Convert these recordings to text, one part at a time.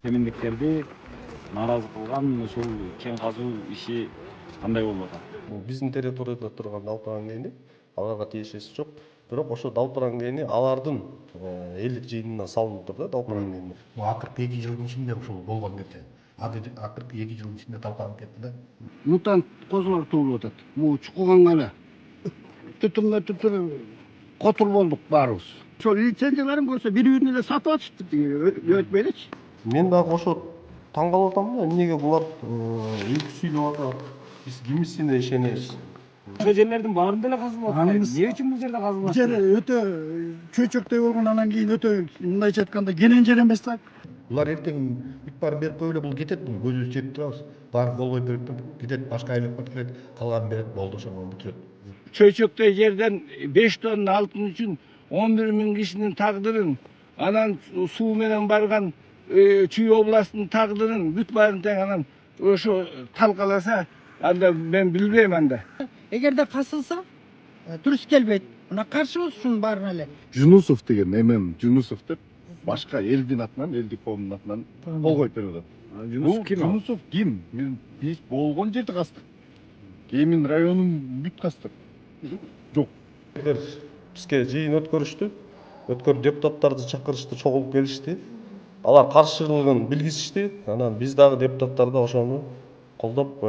Кемендиктерди нааразы кылган ушул кен казуу иши кандай болуп атат? Бул биздин территорияда турган Далпыран кени аларга тиешеси жок. Бирок ошо Далпыран кени алардын элдик жыйынына салынып тур да Далпыран кени. Бул акыркы 2 жылдын ичинде ушул болгон нерсе. Акыркы 2 жылдын ичинде талкаланып кетти да. Мутант козулар туулуп атат. Бул чукуганга эле түтүр котур болдук баарыбыз. Ошол лицензияларын көрсө бири-бирине эле сатып атышты өтпөй элечи. Мен дагы ошо таң калып атам да, эмнеге булар үлгү сүйлөп атат. Биз кимисине ишенебиз? Ошол жерлердин баарында эле казылып атат. Эмне үчүн бул жерде казылып Бул атат? жер өтө чөйчөктөй болгон, анан кийин өтө мындайча айтканда кенен жер эмес да. Булар эртең бүт баарын берип коюп эле бул кетет, бул көзүбүз жетип турабыз. Баары болбой берет да, кетет, башка айлыкка кирет, калганын берет, болду ошондон бүтүрөт. Чөйчөктөй жерден 5 тонна алтын үчүн 11 миң кишинин тагдырын, анан суу менен барган Чүй областынын тагдырын бүт баарын тең анан ошо талкаласа, анда мен билбейм анда. Эгерде касылса, турист келбейт. Мына каршыбыз ушунун баарына эле. Жунусов деген ММ Жунусов деп башка элдин атынан, элдик коомдун атынан кол коюп берип атат. Жунусов ким? Жунусов ким? Биз болгон жерди кастык. Кемин районун бүт кастык. Жок. Бизге жыйын өткөрүштү. Өткөрүп депутаттарды чакырышты, чогулуп келишти. Алар каршылыгын билгизишти. Анан биз дагы депутаттар да ошону колдоп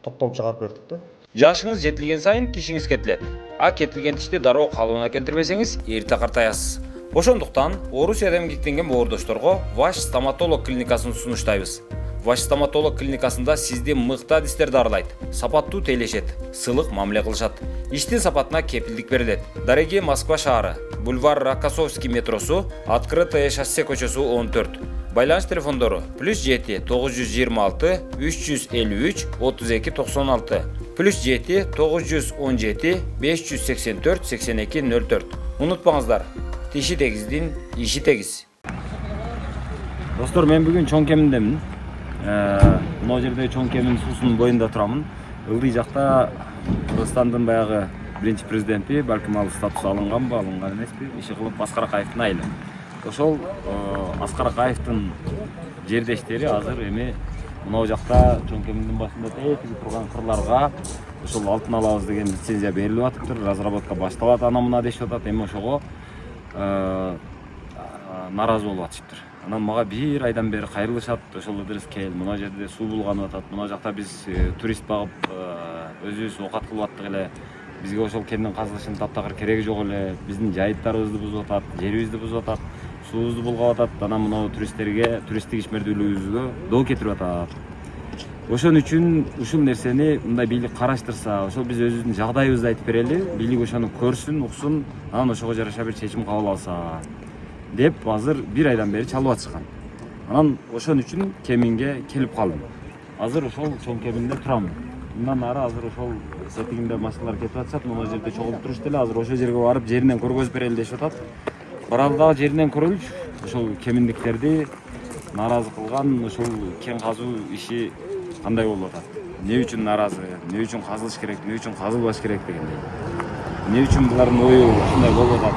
токтом чыгарып бердик да. Жашыңыз жетилген сайын тишиңиз кетилет. А кетилген тишти дароо калыбына келтирбесеңиз, эрте картаясыз. Ошондуктан Орусияда эмгектенген боордошторго Ваш стоматолог клиникасын сунуштайбыз. Ваш стоматолог клиникасында сизди мыкты дистер дарылайт, сапаттуу тейлешет, сылык мамиле кылышат. Иштин сапатына кепилдик берилет. Дареги Москва шаары, бульвар Рокоссовский метросу, Открытое шоссе көчөсү 14. Байланыш телефондору +7 926 353 32 96, +7 917 584 82 04. Унутпаңыздар, тиши тегиздин иши тегиз. Достор, мен бүгүн чоң кеминдемин. Мына жерде чоң кемин суусунун боюнда турамын. Ылдый жакта Кыргызстандын баягы биринчи президенти, балким ал статус алынганбы, алынган эмеспи, Ишыкулов Аскар Акаевдин айылы. Ошол Аскар Акаевдин жердештери азыр эми мына жакта чоң кеминдин башында тетиги турган кырларга ошол алтын алабыз деген лицензия берилип атыптыр, разработка башталат, ана мына дешип атат. Эми ошого нааразы болуп атышыптыр. Анан мага бир айдан бери кайрылышат, ошол Ыдырыс кел, мына жерде суу булганып атат, мына жакта биз турист багып өзүбүз оокат кылып аттык эле. Бизге ошол кендин казылышынын таптакыр кереги жок эле. Биздин жайыттарыбызды бузуп атат, жерибизди бузуп атат, суубузду булгап атат. Анан мына туристтерге, туристтик ишмердүүлүгүбүзгө доо кетирип атат. Ошон үчүн ушул нерсени мындай бийлик караштырса, ошол биз өзүбүздүн жагдайыбызды айтып берели, бийлик ошону көрсүн, уксун, анан ошого жараша бир чечим кабыл алса деп азыр бир айдан бери чалып атышкан. Анан ошон үчүн кеминге келип калдым. Азыр ошол чоң кеминде турамын. Мындан ары азыр ошол сетигинде машиналар кетип атышат, мына жерде чогулуп турушту эле. Азыр ошол жерге барып жеринен көргөзүп берели дешип атат. Баралы дагы жеринен көрөлүчү. Ошол кеминдиктерди нааразы кылган ошол кен казуу иши кандай болуп атат? Эмне үчүн нааразы? Эмне үчүн казылыш керек? Эмне үчүн казылбаш керек дегендей. Эмне үчүн булардын ою ушундай болуп атат?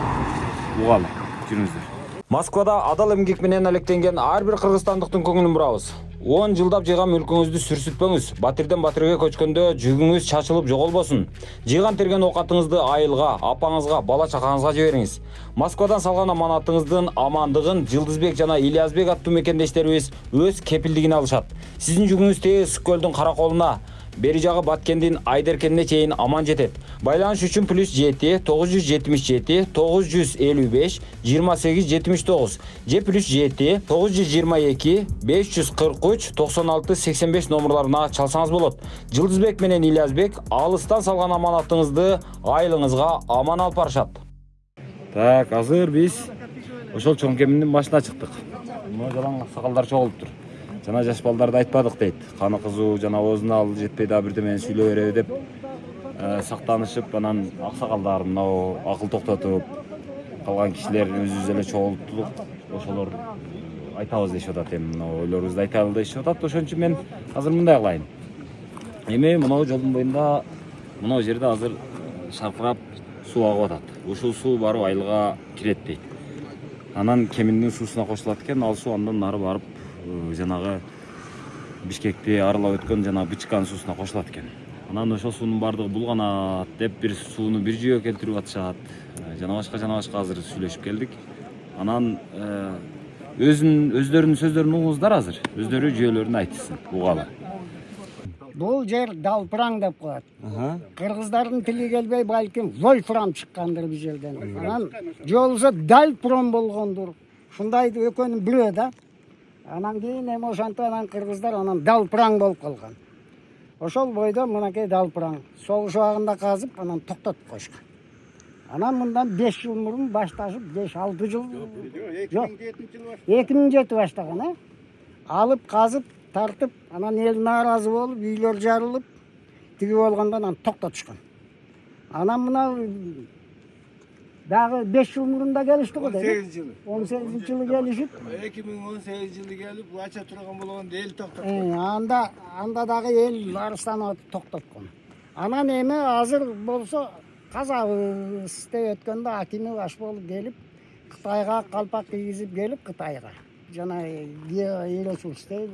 Угалы, жүрүңүздөр. Москвада адал эмгек менен алектенген ар бир кыргызстандыктын көңүлүн бурабыз. 10 жылдап жыйган мүлкүңүздү сүрсүтпөңүз. Батирден батирге көчкөндө жүгүңүз чачылып жоголбосун. Жыйган терген оокатыңызды айылга, апаңызга, бала чакаңызга жибериңиз. Москвадан салган аманатыңыздын амандыгын Жылдызбек жана Ильязбек аттуу мекендештерибиз өз кепилдигине алышат. Сиздин жүгүңүз Ысык көлдүн караколуна, бери жагы Баткендин Айдеркенине чейин аман жетет. Байланыш үчүн +7 977 955 28 79 же +7 922 543 96 85 номерларына чалсаңыз болот. Жылдызбек менен Ильязбек алыстан салган аманатыңызды айылыңызга аман алып барышат. Так, азыр биз ошол чоң кеминдин башына чыктык. Мына жалаң аксакалдар чогулуптур. Жана жаш балдарды айтпадык дейт. Каны кызуу жана оозуна ал жетпей дагы бирдемени сүйлөй береби деп сактанышып, анан аксакалдар мынау акыл токтотуп, калган кишилер өзүбүз эле чогулуптук, ошолор айтабыз дешип атат. Эми мына ойлорубузду айталы дешип атат. Ошон үчүн мен азыр мындай кылайын. Эми мына жолдун боюнда, мына жерде азыр шаркырап суу агып атат. Ушул суу барып айылга кирет дейт. Анан Кеминдин суусуна кошулат экен. Ал суу андан нары барып жанагы Бишкекти аралап өткөн жанагы Бычкан суусуна кошулат экен. Анан ошол суунун баардыгы булганат деп бир сууну бир жүйөгө келтирип атышат. Жана башка азыр сүйлөшүп келдик. Анан өздөрүнүн сөздөрүн угуңуздар азыр. Өздөрү жүйөлөрүн айтсын, угалы. Бул жер Далпыран деп коет. Кыргыздардын тили келбей балким Вольфрам чыккандыр бул жерден. Анан же болбосо Дальпром болгондур. Ушундай экөөнүн бирөө да. Анан кийин эми ошентип анан кыргыздар анан Далпыран болуп калган. Ошол бойдо мынакей Далпыран согуш убагында казып анан токтотуп коюшкан. Анан мындан 5 жыл мурун башташып 5-6 жыл. Жок. 2007 баштаган, алып казып тартып, анан эл нааразы болуп, үйлөр жарылып, тиги болгондон анан токтотушкан. Анан мына дагы 5 жыл мурун да келишти го дейм. 18-жылы келишип, 2018-жылы келип, ача турган болгондо эл токтоп. Анда дагы эл арыстанып токтоткон. Анан эми азыр болсо казабыз деп өткөндө акими баш болуп келип, Кытайга калпак кийгизип келип Кытайга. Жана ресурстей,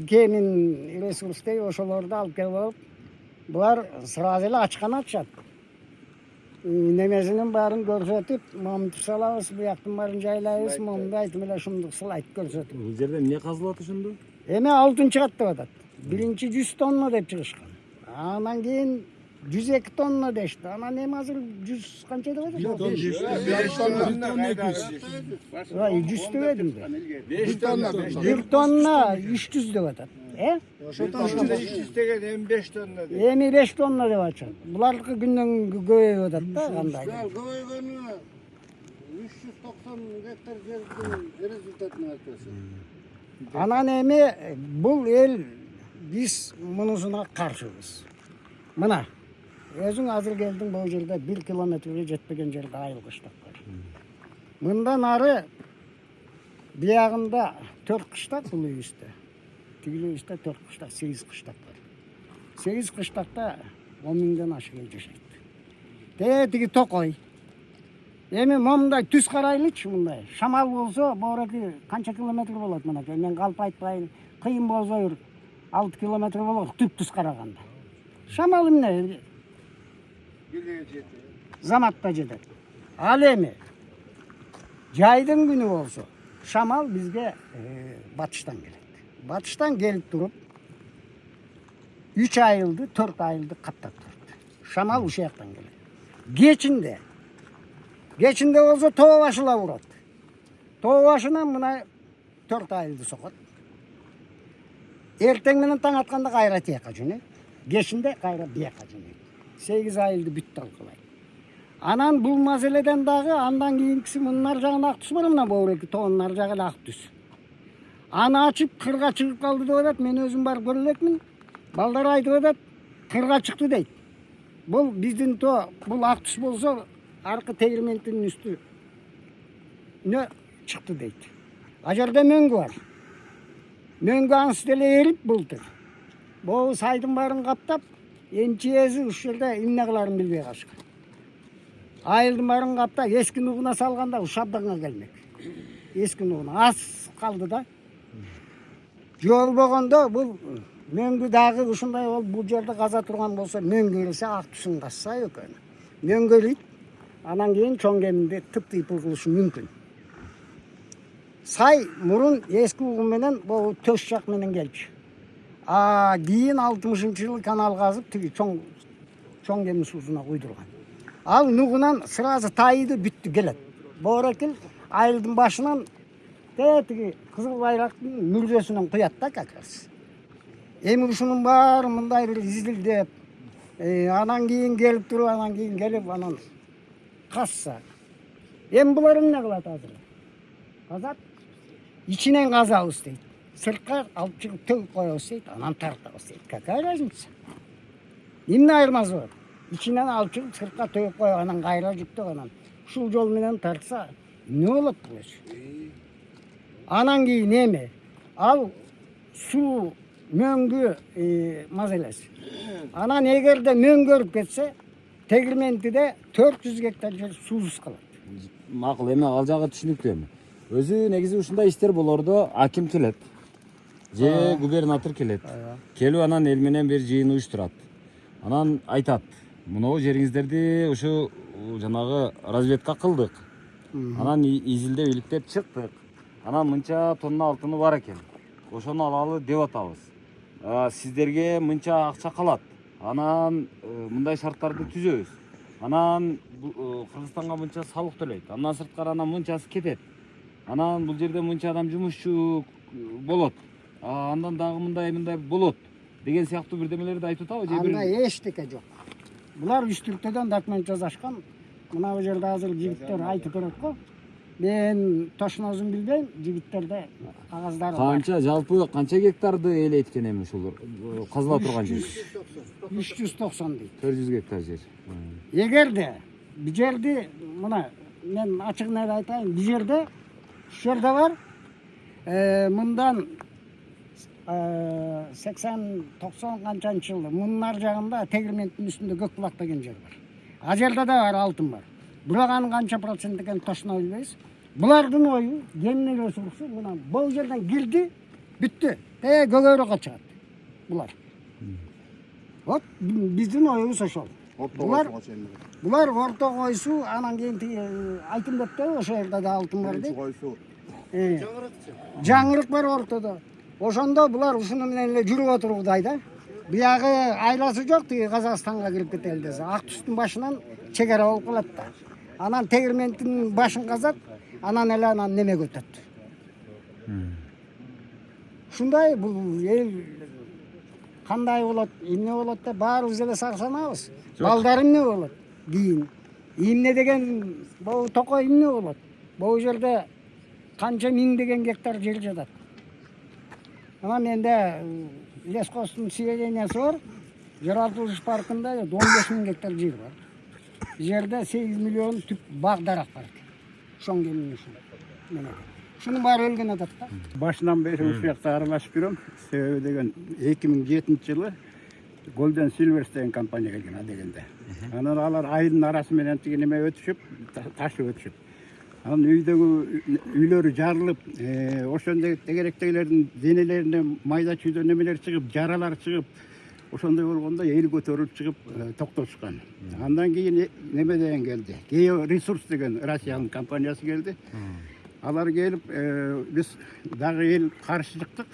Кемин ресурстей ошолорду алып келип, булар сразу эле ачкан атышат. Немесинин баарын көрсөтүп, момунтип салабыз, буяктын баарын жайлайбыз, момунду айтып эле ушундук слайд көрсөтүп. Бул жерде эмне казылып ошондо? Эми 6-чы кат деп атат. Биринчи 100 тонна деп чыгышкан. Анан кийин 102 тонна дешти. Анан эми азыр 100 канча деп атат? 100 дебедим да. 1 тонна 300 деп атат. Ошондо 300 деген эми 5 тонна. Эми 5 тонна деп атышат. Булардыкы күндөн көбөйүп атат да кандай. Көбөйгөнү 390 гектар жердин результатын айтасың. Анан эми бул эл биз мунусуна каршыбыз. Мына өзүң азыр келдиң, бул жерде 1 километрге жетпеген жерде айыл кыштак бар. Мындан ары биягында 4 кыштак бул үйүстө. Тигилүүстө 4 кыштак, 8 кыштак бар. 8 кыштакта 10 миңден ашык эл жашайт. Тиги токой. Эми момундай түз карайлычы мындай. Шамал болсо, боореки канча километр болот мынакей. Мен калп айтпайын. Кыйын болсо 6 километр болот түз караганда. Шамал эмне? Заматта жетет. Ал эми жайдын күнү болсо, шамал бизге батыштан келет. Батыштан келип туруп 3 айылды, 4 айылды каттап турат. Шамал ушул жактан келет. Кечинде болсо тоо башыла урат. Тоо башынан мына 4 айылды сокот. Эртең менен таң атканда кайра тияка жөнөйт. Кечинде кайра бияка жөнөйт. 8 айылды бүт талкалайт. Анан бул маселеден дагы андан кийинкиси мынар жагында ак түз бар, мына боореки тоонун ар жагы ак түз. Аны ачып кырга чыгып калды деп атат. Мен өзүм барып көрө элекмин. Балдар айтып атат, кырга чыкты дейт. Бул биздин бул ак түз болсо, аркы тегирментин үстү чыкты дейт. А жерде мөңгү бар. Мөңгү ансы деле эрип былтыр. Бул сайдын баарын каптап, эмчиези ушул жерде эмне кыларын билбей калышкан. Айылдын баарын каптап, эски нугуна салганда ушабданга келмек. Эски нугуна аз калды да. Жол болгондо бул мөңгү дагы ушундай болуп бул жерде каза турган болсо, мөңгү элсе ак түсүн касса экөнү. Мөңгү элит, анан кийин чоң кеминде тыптыйпыл кылышы мүмкүн. Сай мурун эски угум менен бул төш жак менен келчү. Кийин 60-жылы канал казып, тиги чоң кемин суусуна куйдурган. Ал нугунан сразу тайыды бүттү келет. Боорекил айылдын башынан тиги кызыл байрактын мүрзөсүнөн куят да как раз. Эми ушунун баары мындай бир изилдеп, анан кийин келип туруп, анан кийин келип, анан касса. Эми булар эмне кылат азыр? Казат, ичинен казабыз дейт. Сыртка алып чыгып төгүп коебуз дейт, анан тартабыз дейт. Какая разница? Эмне айырмасы бар? Ичинен алып чыгып сыртка төгүп коюп, анан кайра жүктөп, анан ушул жол менен тартса, эмне болот бул иш? Анан кийин эми ал суу мөңгү маселеси. Анан эгерде мөңгөрүп кетсе, тегирментиде 400 гектар жер суусуз калат. макул, эми ал жагы түшүнүктүү. Эми өзү негизи ушундай иштер болордо аким келет же губернатор келет, келип анан эл менен бир жыйын уюштурат, анан айтат мынау жериңиздерди ушу жанагы разведка кылдык, анан изилдеп иликтеп чыктык, анан мынча тонна алтыны бар экен, ошону алалы деп атабыз, сиздерге мынча акча калат, анан мындай шарттарды түзөбүз, анан Кыргызстанга мынча салык төлөйт, андан сырткары анан мынчасы кетет, анан бул жерде мынча адам жумушчу болот, андан дагы мындай болот деген сыяктуу бирдемелерди айтып атабы же бир? Андай эчтеке жок. Булар үстүртөдөн документ жазышкан. Мына бул жерде азыр жигиттер айтып берет го. Мен тошносун билбейм, жигиттерде кагаздары бар. Канча жалпы канча гектарды эл эйткен эми ушул казыла турган жер? 390 дейт. 400 гектар жер. Эгерде бул жерди мына мен ачыгын эле айтайын, бул жерде ушул жерде бар мындан 80-90 канчанчы жылы мунун ар жагында тегирменттин үстүндө көк булак деген жер бар. А жерде да бар алтын бар. Бирок анын канча процент экенин точно билбейбиз. Булардын ою кемнин ресурсу мына бул жерден кирди, бүттү. Көгөрөккө чыгат. Вот биздин оюбуз ошол. Булар орто койсу, анан кийин тиги айтымбетте ошол жерде да алтын бар дейт. Жаңырык бар ортодо. Ошондо булар ушуну менен эле жүрүп отургудай да. Биягы айласы жок, тиги Казакстанга кирип кетели десе, ак түстүн башынан чек ара болуп калат да. Анан тегирменттин башын казат, анан эле анан немеге өтөт. Ушундай бул эл кандай болот, эмне болот деп баарыбыз эле сарсанабыз. Балдар эмне болот? Кийин эмне деген бул токой эмне болот? Бул жерде канча миңдеген гектар жер жатат. Ана менде лескостун сведениясы бар. Жаратылыш паркында 15 миң гектар жер бар. Жерде 8 миллион түп баг дарак бар. Ошон кемин ушун. Шунун баары өлгөн атат да. Башынан бери ушул жакта аралашып жүрөм. Себеби деген 2007-жылы Golden Silvers деген компания келген а дегенде. Анан алар айдын арасы менен тиги неме өтүшүп, ташып өтүшүп. Анан үйлөрү жарылып, ошондой тегеректегилердин денелерине майда чүйдө немелер чыгып, жаралар чыгып, ошондой болгондо эл көтөрүлүп чыгып токтотушкан. Андан кийин неме деген келди. Geo Resource деген Россиянын компаниясы келди. Алар келип, биз дагы эл каршы чыктык.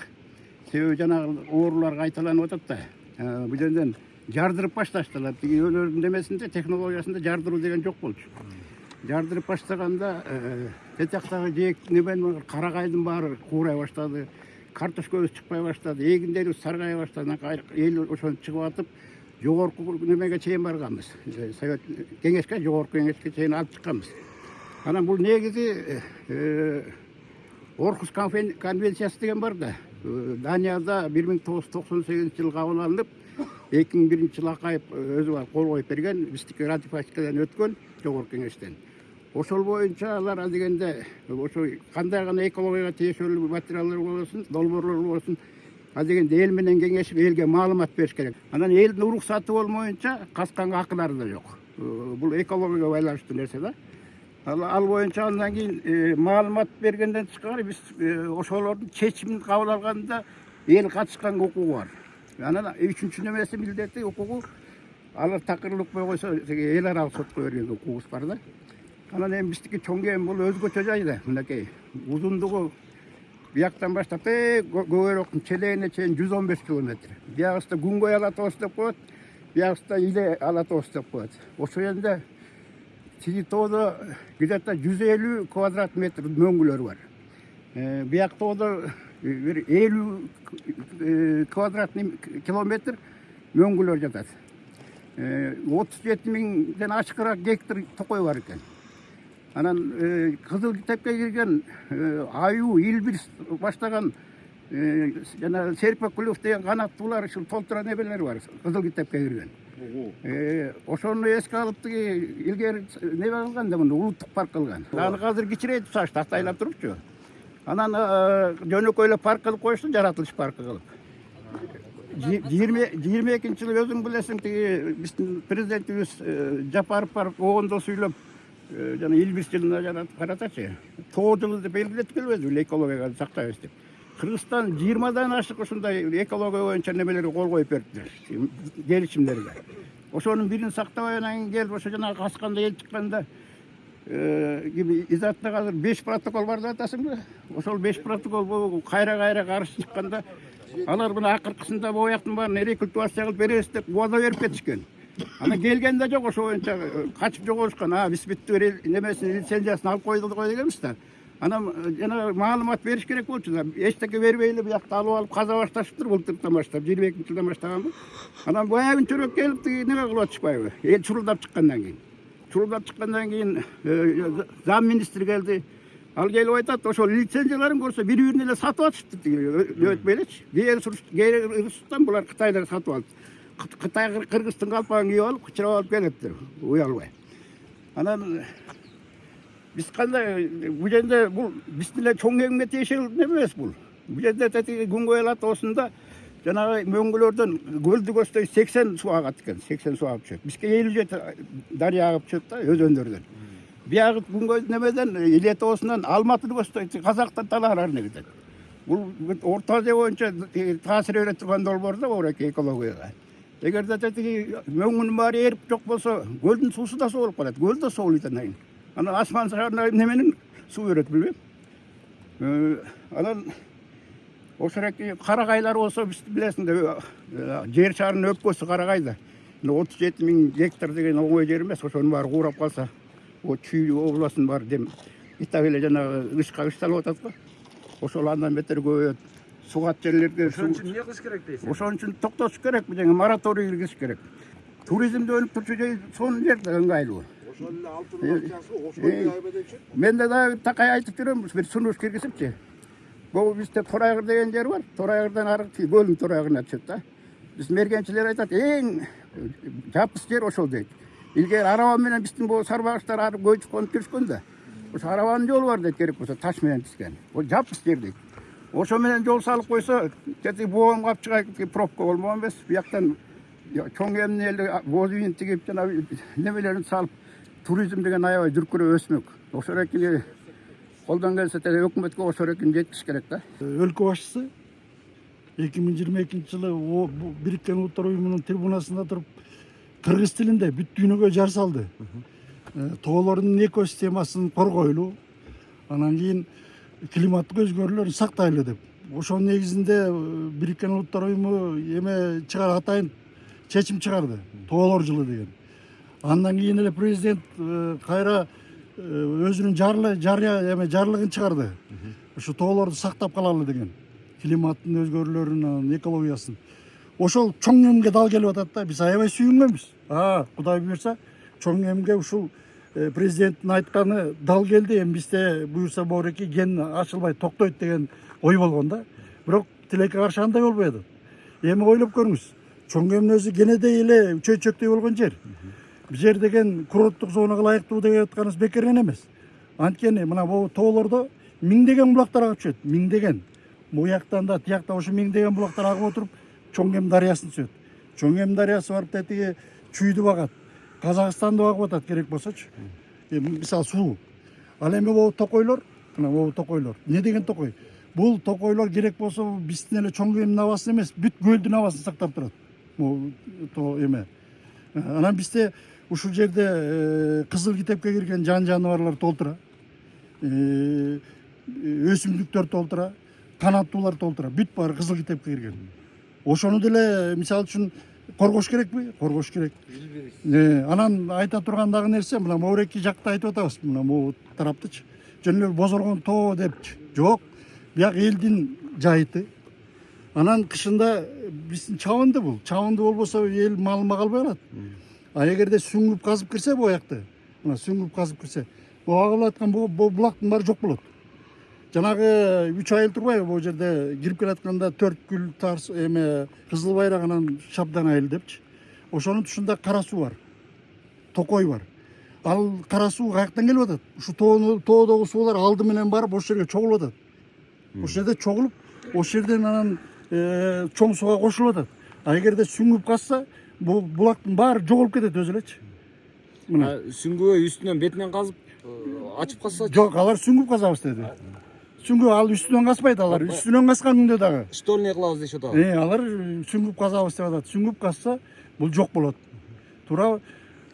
Себеби жанагы оорулар кайталанып атат да. Бул жерден жардырып башташтылар. Тиги өлөрдүн немесинде, технологиясында жардыруу деген жок болчу. Жардырып баштаганда тетяктагы жээк немен карагайдын баары куурай баштады. Картошкабыз чыкпай баштады. Эгиндерибиз саргая баштады. Эл ошону чыгып атып, жогорку немеге чейин барганбыз. Совет кеңешке, жогорку кеңешке чейин алып чыкканбыз. Анан бул негизи Орхус конвенциясы деген бар да. Данияда 1998-жылы кабыл алынып, 2001-жылы Акаев өзү бар кол коюп берген, биздики ратификациядан өткөн жогорку кеңештен. Ошол боюнча алар дегенде ошо кандай гана экологияга тиешелүү материалдар болсун, долбоорлор болсун, дегенде эл менен кеңешип элге маалымат бериш керек. Анан элдин уруксаты болмоюнча касканга акылары да жок. Бул экологияга байланыштуу нерсе да. Ал боюнча андан кийин маалымат бергенден тышкары биз ошолордун чечимин кабыл алганда эл катышканга укугу бар. Анан 3-чү немеси милдети укугу алар такырылып койсо эл аралык сотко берген укугубуз бар да. Анан эми биздики чоң кем бул өзгөчө жай да. Мынакей узундугу бияктан баштап Көгөрөктүн челегине чейин 115 километр. Биягыста Күнгөй Алатоос деп коет, биягыста Иле Алатоос деп коет. Ошо жерде тиги тоодо где-то 150 квадрат метр мөңгүлөр бар. Бияк тоодо бир 50 квадрат километр мөңгүлөр жатат. 37 миңден ашкыраак гектар токой бар экен. Анан Кызыл китепке кирген Аю, Илбирс баштаган жана Серпекулов деген канаттуулар ушул толтура небелер бар. Кызыл китепке кирген. Ошону эске алып тиги илгери неме кылган да муну улуттук парк кылган. Аны азыр кичирейтип салышты, атайлап турупчу. Анан жөнөкөйлөп парк кылып коюшту, жаратылыш паркы кылып. 22-жылы өзүң билесиң тиги биздин президентибиз Жапаров барып огондо сүйлөп жана ил бир жылына жаратып карасачы тоо жылы деп белгилетип келбеди бул экологияга сактайбыз деп. Кыргызстан 20дан ашык ушундай экология боюнча немелерге кол коюп бериптир, келишимдерге. Ошонун бирин сактабай анан кийин келип ошо жанагы Касканда эл чыкканда изатта азыр 5 протокол бар деп атасыңбы? Ошол 5 протокол кайра каршы чыкканда алар мына акыркысында бояктын баарын рекультивация кылып беребиз деп убада берип кетишкен. Анан келгенде жок, ошо боюнча качып жогорушкан. Биз бүттү немесин лицензиясын алып койдук дегенбиз да. Анан жана маалымат бериш керек болчу да. Эчтеке бербей эле буякта алып каза башташыптыр былтырдан баштап, 22-жылдан баштаганбы. Анан баягы чөрөк келип неме кылып атышпайбы? Эл чурулдап чыккандан кийин. Чурулдап чыккандан кийин зам министр келди. Ал келип айтат, ошол лицензияларын көрсө бири-бирине эле сатып атышты өтпөй элечи. Кыргызстан булар Кытайлар сатып алды. Кытай Кыргыздын калпагын кийип алып, кычырап алып келиптир, уялбай. Анан биз кандай бул жерде бул биздин эле чоң эмгеге тиешелүү неме эмес бул. Бул жерде тетиги Күнгөй атоосунда жанагы мөңгүлөрдөн көлдү көздөй 80 суу агат экен, 80 суу агып чыгат. Бизге 57 дарыя агып чыгат да, өзөндөрдөн. Биягы Күнгөй немеден Иле тоосунан Алматыны көздөй Казактан талаарына кетет. Бул Орто Азия боюнча таасир бере турган долбоор да оореки экологияга. Эгерде тетиги мөңгүнүн баары эрип жок болсо, көлдүн суусу да соолуп калат. Көл да соолуйт анан кийин. Анан асман шарына неменин суу берет билбейм. Анан ошореки карагайлар болсо биз билесиңер, жер шарынын өпкөсү карагайда. 37 000 гектар деген оңой жер эмес. Ошонун баары куурап калса, Чүй областынын баары дем итак эле жанагы кышка кышталып атат го. Ошол андан бетер көбөйөт. Сугат жерлерге Ошон үчүн эмне кылыш керек дейсиз? Ошон үчүн токтотуш керек, бул жаңы мораторий киргизиш керек. Туризмди өнүп турчу жер сонун жер да ыңгайлуу. Ошол эле алтын акчасы ошол айбедечи. Мен да такай айтып жүрөм, бир сунуш киргизипчи. Бул бизде Торайгыр деген жер бар. Торайгырдан ары көлдүн Торайгырына түшөт да. Биз мергенчилер айтат, эң жапыс жер ошол дейт. Илгери араба менен биздин бул сарбагычтар ары көчүп конуп келишкен да. Ошо арабанын жолу бар дейт, керек болсо таш менен тизген. Бул жапыс жер дейт. Ошо менен жол салып койсо, тети боом капчыга пробка болмогон эмес. Бияктан чоң эмне эле бозуйун тигип жана немелерин салып, туризм деген аябай дүркүрөп өсмөк. Ошореки колдон келсе өкмөткө ошорекин жеткиш керек да. Өлкө башчысы 2022-жылы Бириккен Улуттар Уюмунун трибунасында туруп кыргыз тилинде бүт дүйнөгө жар салды. Тоолордун экосистемасын коргойлу, анан кийин климаттык өзгөрүүлөрдү сактайлы деп. Ошонун негизинде Бириккен Улуттар Уюму эме чыгар атайын чечим чыгарды. Тоолор жылы деген. Андан кийин эле президент кайра өзүнүн жарлыгын чыгарды. Ушу тоолорду сактап калалы деген. Климаттын өзгөрүүлөрүнүн экологиясын. Ошол чоң эмге дал келип атат да, биз аябай сүйүнгөнбүз. Кудай буюрса, чоң эмге ушул президенттин айтканы дал келди. Эми бизде буюрса боореки ген ачылбай токтойт деген ой болгон да. Бирок тилекке каршы андай болбой атат. Эми ойлоп көрүңүз. Чоң эмнин өзү кенедей эле чөйчөктөй болгон жер. Бул жер деген курорттук зонага ылайыктуу деп атканыбыз бекерден эмес. Анткени мына бул тоолордо миңдеген булактар агып түшөт, миңдеген. Буяктан да тиякта ошо миңдеген булактар агып отуруп, Чоң эм дарыясын түшөт. Чоң эм дарыясы барып тетиги Чүйдү багат. Казакстанды багып атат керек болсочу. Мисалы суу. Ал эми могу токойлор, мына могу токойлор. Не деген токой? Бул токойлор керек болсо биздин эле чоң эмдин абасын эмес, бүт көлдүн абасын сактап турат. Могу эме. Анан бизде ушул жерде кызыл китепке кирген жан жаныбарлар толтура. Өсүмдүктөр толтура, канаттуулар толтура. Бүт баары кызыл китепке кирген. Ошону деле мисалы үчүн коргош керекпи? Коргош керек. Анан айта турган дагы нерсе, мына моореки жакта айтып атабыз, мына могу тараптычы. Жөн эле бозоргон тоо депчи. Жок. Бияк элдин жайыты. Анан кышында биздин чабынды бул. Чабынды болбосо эл малыма калбай калат. Эгерде сүңгүп казып кирсе буякты, мына сүңгүп казып кирсе, бул агылып аткан булактын баары жок болот. Жанагы 3 ай турбайбы бул жерде кирип келатканда 4 гүл тарс эме кызыл байрак анан шабдан айыл депчи. Ошонун тушунда кара суу бар. Токой бар. Ал кара суу каяктан келип атат? Ушу тоодогу суулар алды менен барып ошол жерге чогулуп атат. Ошол жерде чогулуп, ошол жерден анан чоң сууга кошулуп атат. Эгерде сүңгүп казса, бул булактын баары жоголуп кетет өзү элечи. Мына сүңгүбөй үстүнөн бетинен казып ачып калса Жок, алар сүңгүп казабыз деди. Сүңгүп ал үстүнөн каспайт алар. Үстүнөн каскан күндө дагы. штольный кылабыз дешип атабыз. Алар сүңгүп казабыз деп атат. Сүңгүп казса бул жок болот. Туура.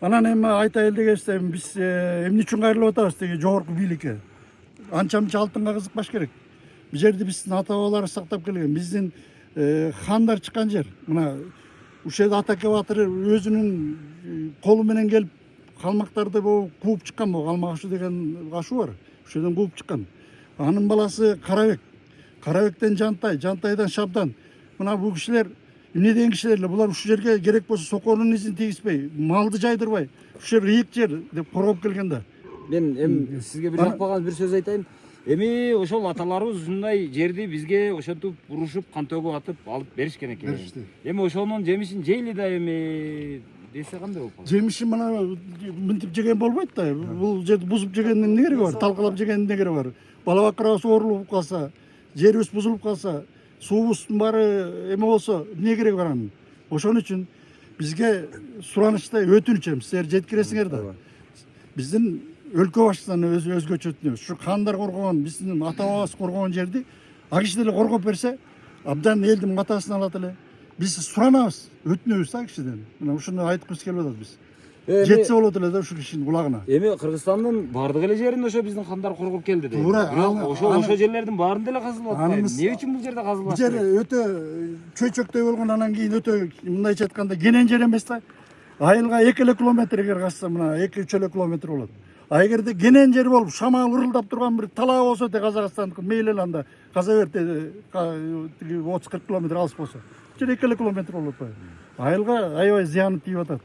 Анан эми айтайын дегенде биз эмне үчүн кайрылып атабыз деги жогорку бийликке. Анча-мынча алтынга кызыкпаш керек. Бул жерди биздин ата бабаларыбыз сактап келген. Биздин хандар чыккан жер. Мына ушул жерде Атаке батыр өзүнүн колу менен келип калмактарды кууп чыккан. Калмак ашу деген ашу бар. Ушул жерден кууп чыккан. Анын баласы Карабек. Карабектен Жантай, Жантайдан Шабдан. Мына бул кишилер эмне деген кишилер эле. Булар ушул жерге керек болсо соконун изин тийгизбей, малды жайдырбай, ушул жер ыйык жер деп коргоп келген да. Мен эми сизге бир жакпаган бир сөз айтайын. Эми ошол аталарыбыз ушундай жерди бизге ошентип урушуп, кан төгүп атып алып беришкен экен. Эми ошонун жемишин жейли да эми десе кандай болуп калат? Жемишин мына мынтип жеген болбойт да. Бул жерди бузуп жегендин эмне кереги бар? Талкалап жегендин эмне кереги бар? Бала бакырабыз оорулуп калса, жерибиз бузулуп калса, суубуздун баары эме болсо эмне кереги бар анын? Ошон үчүн бизге суранычтай өтүнүч силер жеткиресиңер да. Биздин өлкө башчысынан өзгөчө өтүнөбүз. Ушу хандар коргогон, биздин ата бабабыз коргогон жерди а киши деле коргоп берсе, абдан элдин матасын алат эле. Биз суранабыз, өтүнөбүз да кишиден. Мына ушуну айткыбыз келип атат биз. Жетсе болот эле да ушул кишинин кулагына. Эми Кыргызстандын бардык эле жерин ошо биздин хандар коргоп келди дейт. Туура. Ошо жерлердин баарында эле казылып атпайбы? Эмне үчүн бул жерде казылып Бул атпайбы? жер өтө чөйчөктөй болгон, анан кийин өтө мындайча айтканда кенен жер эмес да. Айылга 2 эле километр эгер казса, мына 2-3 эле километр болот. А эгерде кенен жер болуп, шамал ырылдап турган бир талаа болсо те Казакстандыкы мейли эле анда каза берди 30-40 километр алыс болсо. Жер 2 эле километр болуп атпайбы? Айылга аябай зыяны тийип атат.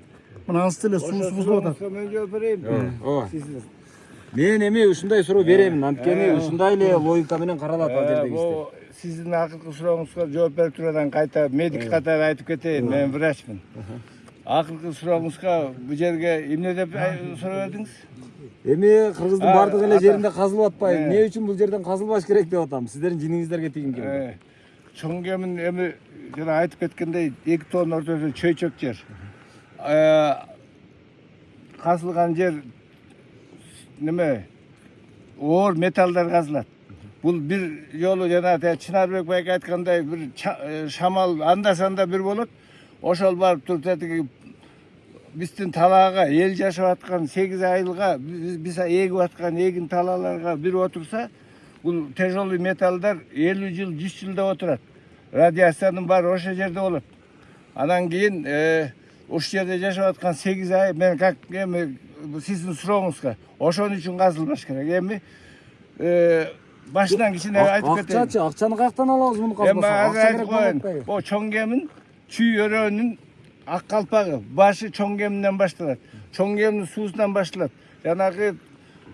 Мына анысы деле суусу бузулуп атат. Мен жооп берейин. Ооба. Мен эми ушундай суроо беремин. Анткени ушундай эле логика менен каралат ал жердеги иштер. Сиздин акыркы сурооңузга жооп берип туруудан кайта медик катары айтып кетейин. Мен врачмын. Акыркы сурооңузга бул жерге эмне деп суроо бердиңиз? Эми Кыргыздын бардык эле жеринде казылып атпайбы? Эмне үчүн бул жерден казылбаш керек деп атам. Сиздердин жиниңиздерге тийгим келди. Чоң кемин эми жана айтып кеткендей 2 тонн ортосу чөйчөк жер. Казылган жер неме? Оор металлдар казылат. Бул бир жолу жана Чынарбек байке айткандай бир шамал анда-санда бир болот. Ошол барып туруп биздин талаага эл жашап аткан 8 айылга биз эгип аткан эгин талааларга бир отурса, бул тяжелый металлдар 50 жыл, 100 жылда отурат. Радиациянын баары ошол жерде болот. Анан кийин ошол жерде жашап аткан 8 ай мен как эми сиздин сурооңузга ошон үчүн казылбаш керек. Эми башынан кичине айтып кетейин. Акчачы, акчаны каяктан алабыз муну казбаса? Эми азыр айтып коеюн. О чоң кемин чүй өрөөнүн ак калпагы башы чоң кеминден башталат. Чоң кеминин суусунан башталат. Жанагы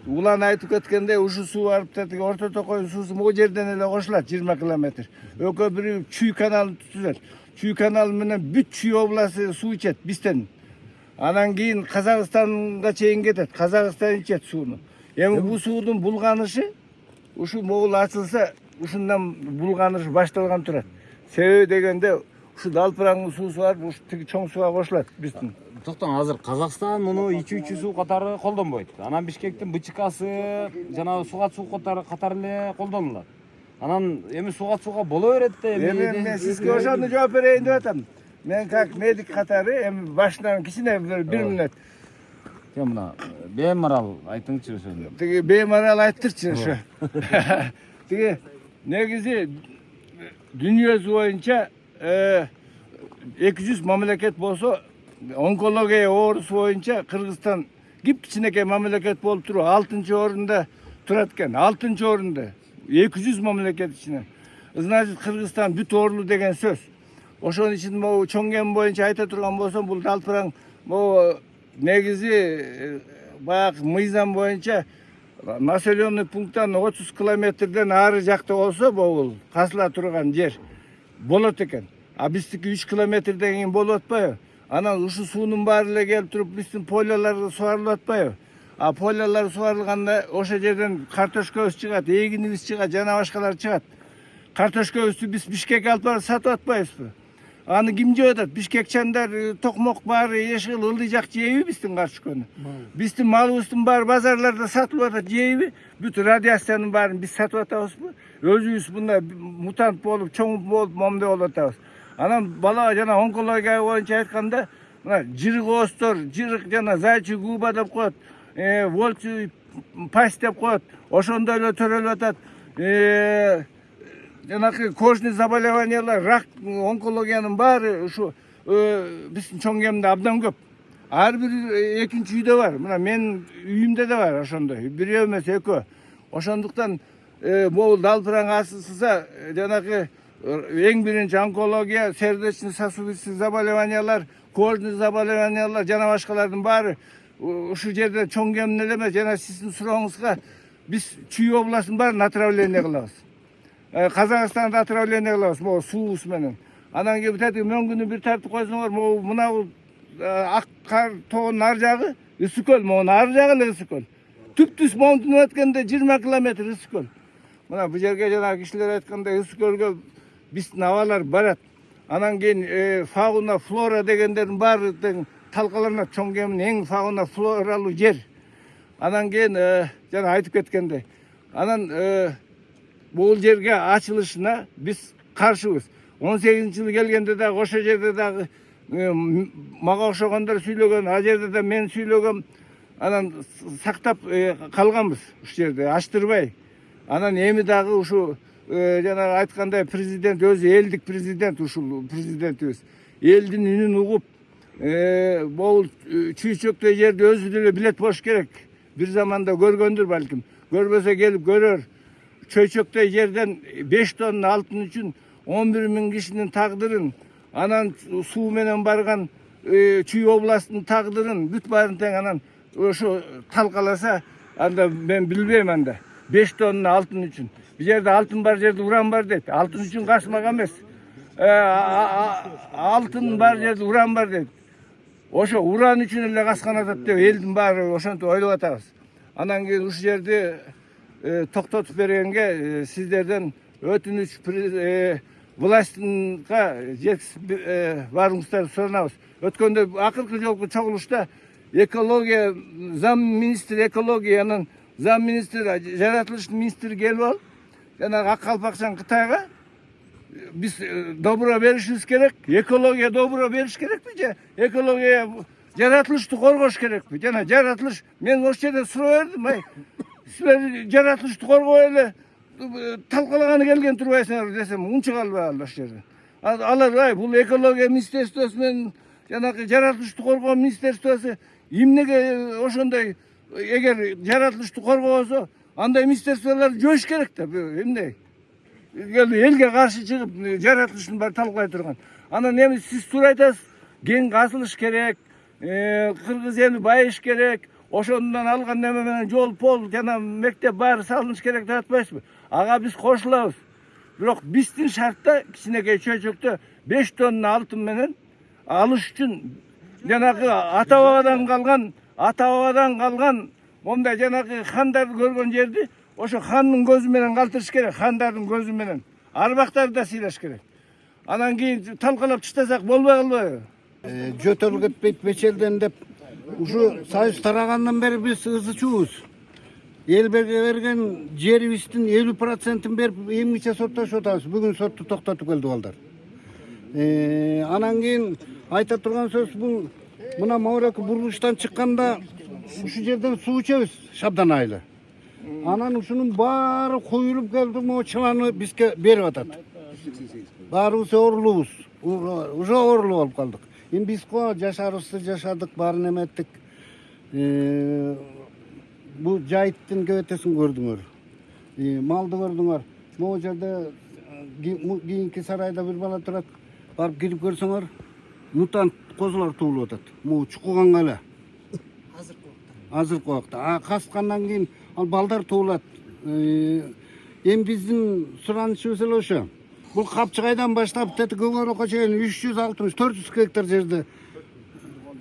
Улан айтып кеткендей ушул суу барып тетиги Орто Токойдун суусу могу жерден эле кошулат 20 километр. Экөө бирөө Чүй каналын түзөт. Чүй каналы менен бүт Чүй областы суу ичет бизден. Анан кийин Казакстанга чейин кетет. Казакстан ичет сууну. Эми бул суудун булганышы ушу могул ачылса ушундан булганыш башталган турат. Себеби дегенде ушу Далпыраңдын суусу бар, ушу тиги чоң сууга кошулат биздин. Токтоң, азыр Казакстан муну ичүүчү суу катары колдонбойт. Анан Бишкектин БЧКсы жана сугат суу катары эле колдонулат. Анан эми сугат сууга боло берет да эми мен сизге ошону жооп берейин деп атам. Мен как медик катары эми башынан кичине бир мүнөт. Мына беймарал айтыңчы ошону. Тиги беймарал айттырчы ошо. Тиги негизи дүйнөсү боюнча 200 мамлекет болсо онкология оорусу боюнча Кыргызстан кичинекей мамлекет болуп туруп 6-орунда турат экен. 6-орунда 200 мамлекет ичинен. Значит, Кыргызстан бүт оорулуу деген сөз. Ошон үчүн могу чоң кем боюнча айта турган болсом, бул Далпырang могу негизи баягы мыйзам боюнча населенный пункттан 30 километрден ары жакта болсо могул казыла турган жер болот экен. А биздики 3 километрден кийин болуп атпайбы? Анан ушу суунун баары эле келип туруп биздин поляларга сугарылып атпайбы? А полялар сугарылганда ошол жерден картошкабыз чыгат, эгинибиз чыгат, жана башкалар чыгат. Картошкабызды биз Бишкекке алып барып сатып атпайбызбы? Аны ким жеп атат? Бишкекчандар, токмок баары, эшил, ылдыйжак жейби биздин карчыкөөнү? Биздин малыбыздын баары базарларда сатылып атат жейби? Бүт радиациянын баарын биз сатып атабызбы? Өзүбүз мындай мутант болуп, чоң болуп, момдой болуп атабыз. Анан бала жана онкология боюнча айтканда, мына жырык оостор, жырык жана зайчий губа деп коет, волчий пасть деп коет, ошондой эле төрөлүп атат. Жанакы кожный заболеваниялар, рак, онкологиянын баары ушу биздин чоң кеминде абдан көп. Ар бир экинчи үйдө бар. Мына менин үйүмдө да бар ошондой. Бирөө эмес, экөө. Ошондуктан могул далпыраңы асылса, жанакы эң биринчи онкология, сердечно-сосудистый заболеваниялар, кожный заболеваниялар жана башкалардын баары ушу жерде чоң кемин эле эмес. Жана сиздин сурооңузга биз Чүй областынын баарын отравление кылабыз. Казакстанды отравление кылабыз могу суубуз менен. Анан кийин тетиги мөңгүнү бир тартып койсоңор, могу мына ак кар тоонун ар жагы ысык көл, могу ар жагы эле ысык көл. Түптүс момтунуп өткөндө 20 километр ысык көл. Мына бул жерге жанагы кишилер айткандай ысык көлгө биздин абалар барат. Анан кийин фауна, флора дегендердин баары талкаланат. Чоң кемин эң фауна флоралуу жер. Анан кийин жана айтып кеткендей. Анан бул жерге ачылышына биз каршыбыз. 18-жылы келгенде дагы ошо жерде дагы мага окшогондор сүйлөгөн, а жерде да мен сүйлөгөм. Анан сактап калганбыз ушул жерде, ачтырбай. Анан эми дагы ушу жана айткандай президент өзү элдик президент, ушул президентибиз элдин үнүн угуп, бул чүйчөктөй жерди өзү деле билет болуш керек. Бир заманда көргөндүр балким. Көрбөсө келип көрөр. Чөйчөктөй жерден 5 тонна алтын үчүн 11 000 кишинин тагдырын, анан суу менен барган Чүй областынын тагдырын бүт баарын тең анан ошо талкаласа, анда мен билбейм анда. 5 тонна алтын үчүн. Бул жерде алтын бар, жерде уран бар дейт. Алтын үчүн касмак эмес. Алтын бар, жерде уран бар дейт. Ошо уран үчүн эле каскан атат деп элдин баары ошентип ойлоп атабыз. Анан кийин ушул жерди токтотуп бергенге сиздерден өтүнүч властьга жеткизип барыңыздарды суранабыз. Өткөндө акыркы жолку чогулушта экология зам министр экологиянын зам министр жаратылыштын министри келип алып, жанагы ак калпакчан Кытайга биз добро беришибиз керек, экология добро бериш керекпи же экология жаратылышты коргош керекпи? Жана жаратылыш, мен ошол жерде суроо бердим, силер жаратылышты коргой эле талкалаганы келген турбайсыңар десем, унчук албай калды ошол жерде. Алар бул экология министерствосу менен жанагы жаратылышты коргоо министерствосу эмнеге ошондой, эгер жаратылышты коргобосо, андай министерстволор жоюш керек да, эмне? Элге каршы чыгып жаратылыштын баары талкалай турган. Анан эми сиз туура айтасыз, кен казылыш керек, кыргыз эли байыш керек, ошондон алган неме менен жол, пол жана мектеп баары салыныш керек деп атпайсызбы? Ага биз кошулабыз. Бирок биздин шартта кичинекей чөйчөктө 5 тонна алтын менен алыш үчүн жанагы ата бабадан калган мондай жанагы хандарды көргөн жерди ошо хандын көзү менен калтырыш керек, хандардын көзү менен. Арбактарды да сыйлаш керек. Анан кийин талкалап таштасак болбой калбайбы? Жөтөл кетпейт бечелден деп ушу союз тарагандан бери биз ызычуубуз. Эл берген жерибиздин 50%-ын берип эмгиче соттошуп атабыз. Бүгүн сотту токтотуп келди балдар. Анан кийин айта турган сөз бул мына Мооракы бурулуштан чыкканда ушу жерден суу ичебиз Шабдан айылы. Анан ушунун баары куюлуп келди, могу чыланы бизге берип атат. Баарыбыз оорулуубуз. Уже оорулуу болуп калдык. Эми биз жашарыбызды жашадык, баарын эметтик. Бул жайыттын кебетесин көрдүңөр. Малды көрдүңөр. Могу жерде кийинки сарайда бир бала турат. Барып кирип көрсөңөр, мутант козулар туулуп атат. Могу чукуганга эле. Азыркы убакта. Каскандан кийин ал балдар туулат. Эми биздин суранычыбыз эле ошо. Бул Капчыгайдан баштап тети Көңөрөккө чейин 360-400 гектар жерде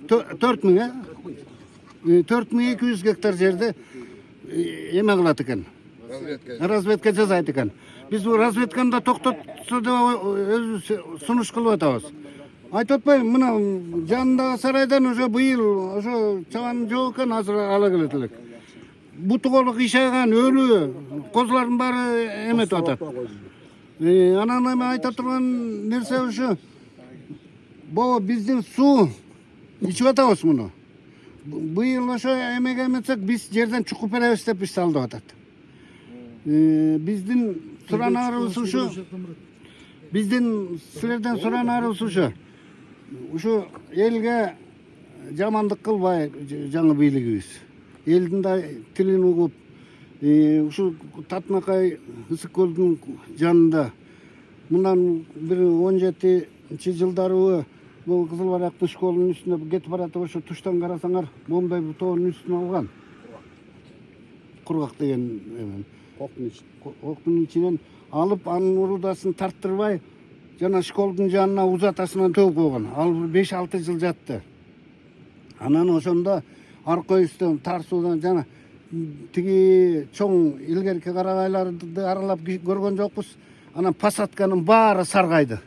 4200 гектар жерде эме кылат экен. Разведка жасайт экен. Биз бул разведканы да токтотсо деп өзүбүз сунуш кылып атабыз. айтып атпайбы, мына жанындагы сарайдан ошо быйыл ошо чабан жок экен, азыр ала келет элек. Буту колу кыйшайган, өлүү, козулардын баары эметип атат. Анан эми айта турган нерсе ошо, боо биздин суу ичип атабыз муну. Быйыл ошо эмеге эметсек, биз жерден чукуп беребиз деп иш салдып атат. Биздин суранарыбыз ушу, биздин силерден суранарыбыз ушу. Ушу элге жамандык кылбай жаңы бийлигибиз. Элдин да тилин угуп, ушу Татмакай ысык көлдүн жанында мындан бир 17-чи жылдарыбы бул Кызыл Барактын школунун үстүнө кетип баратып, ошо туштан карасаңар, момундай тоонун үстүнө алган. Кургак деген эме. Октун ичинен алып, анын урудасын тарттырбай, жана школдун жанына узатасынан төгүп койгон. Ал 5-6 жыл жатты. Анан ошондо аркөйүстөн тар суудан жана тиги чоң илгерки карагайларды аралап көргөн жокпуз. Анан посадканын баары саргайды.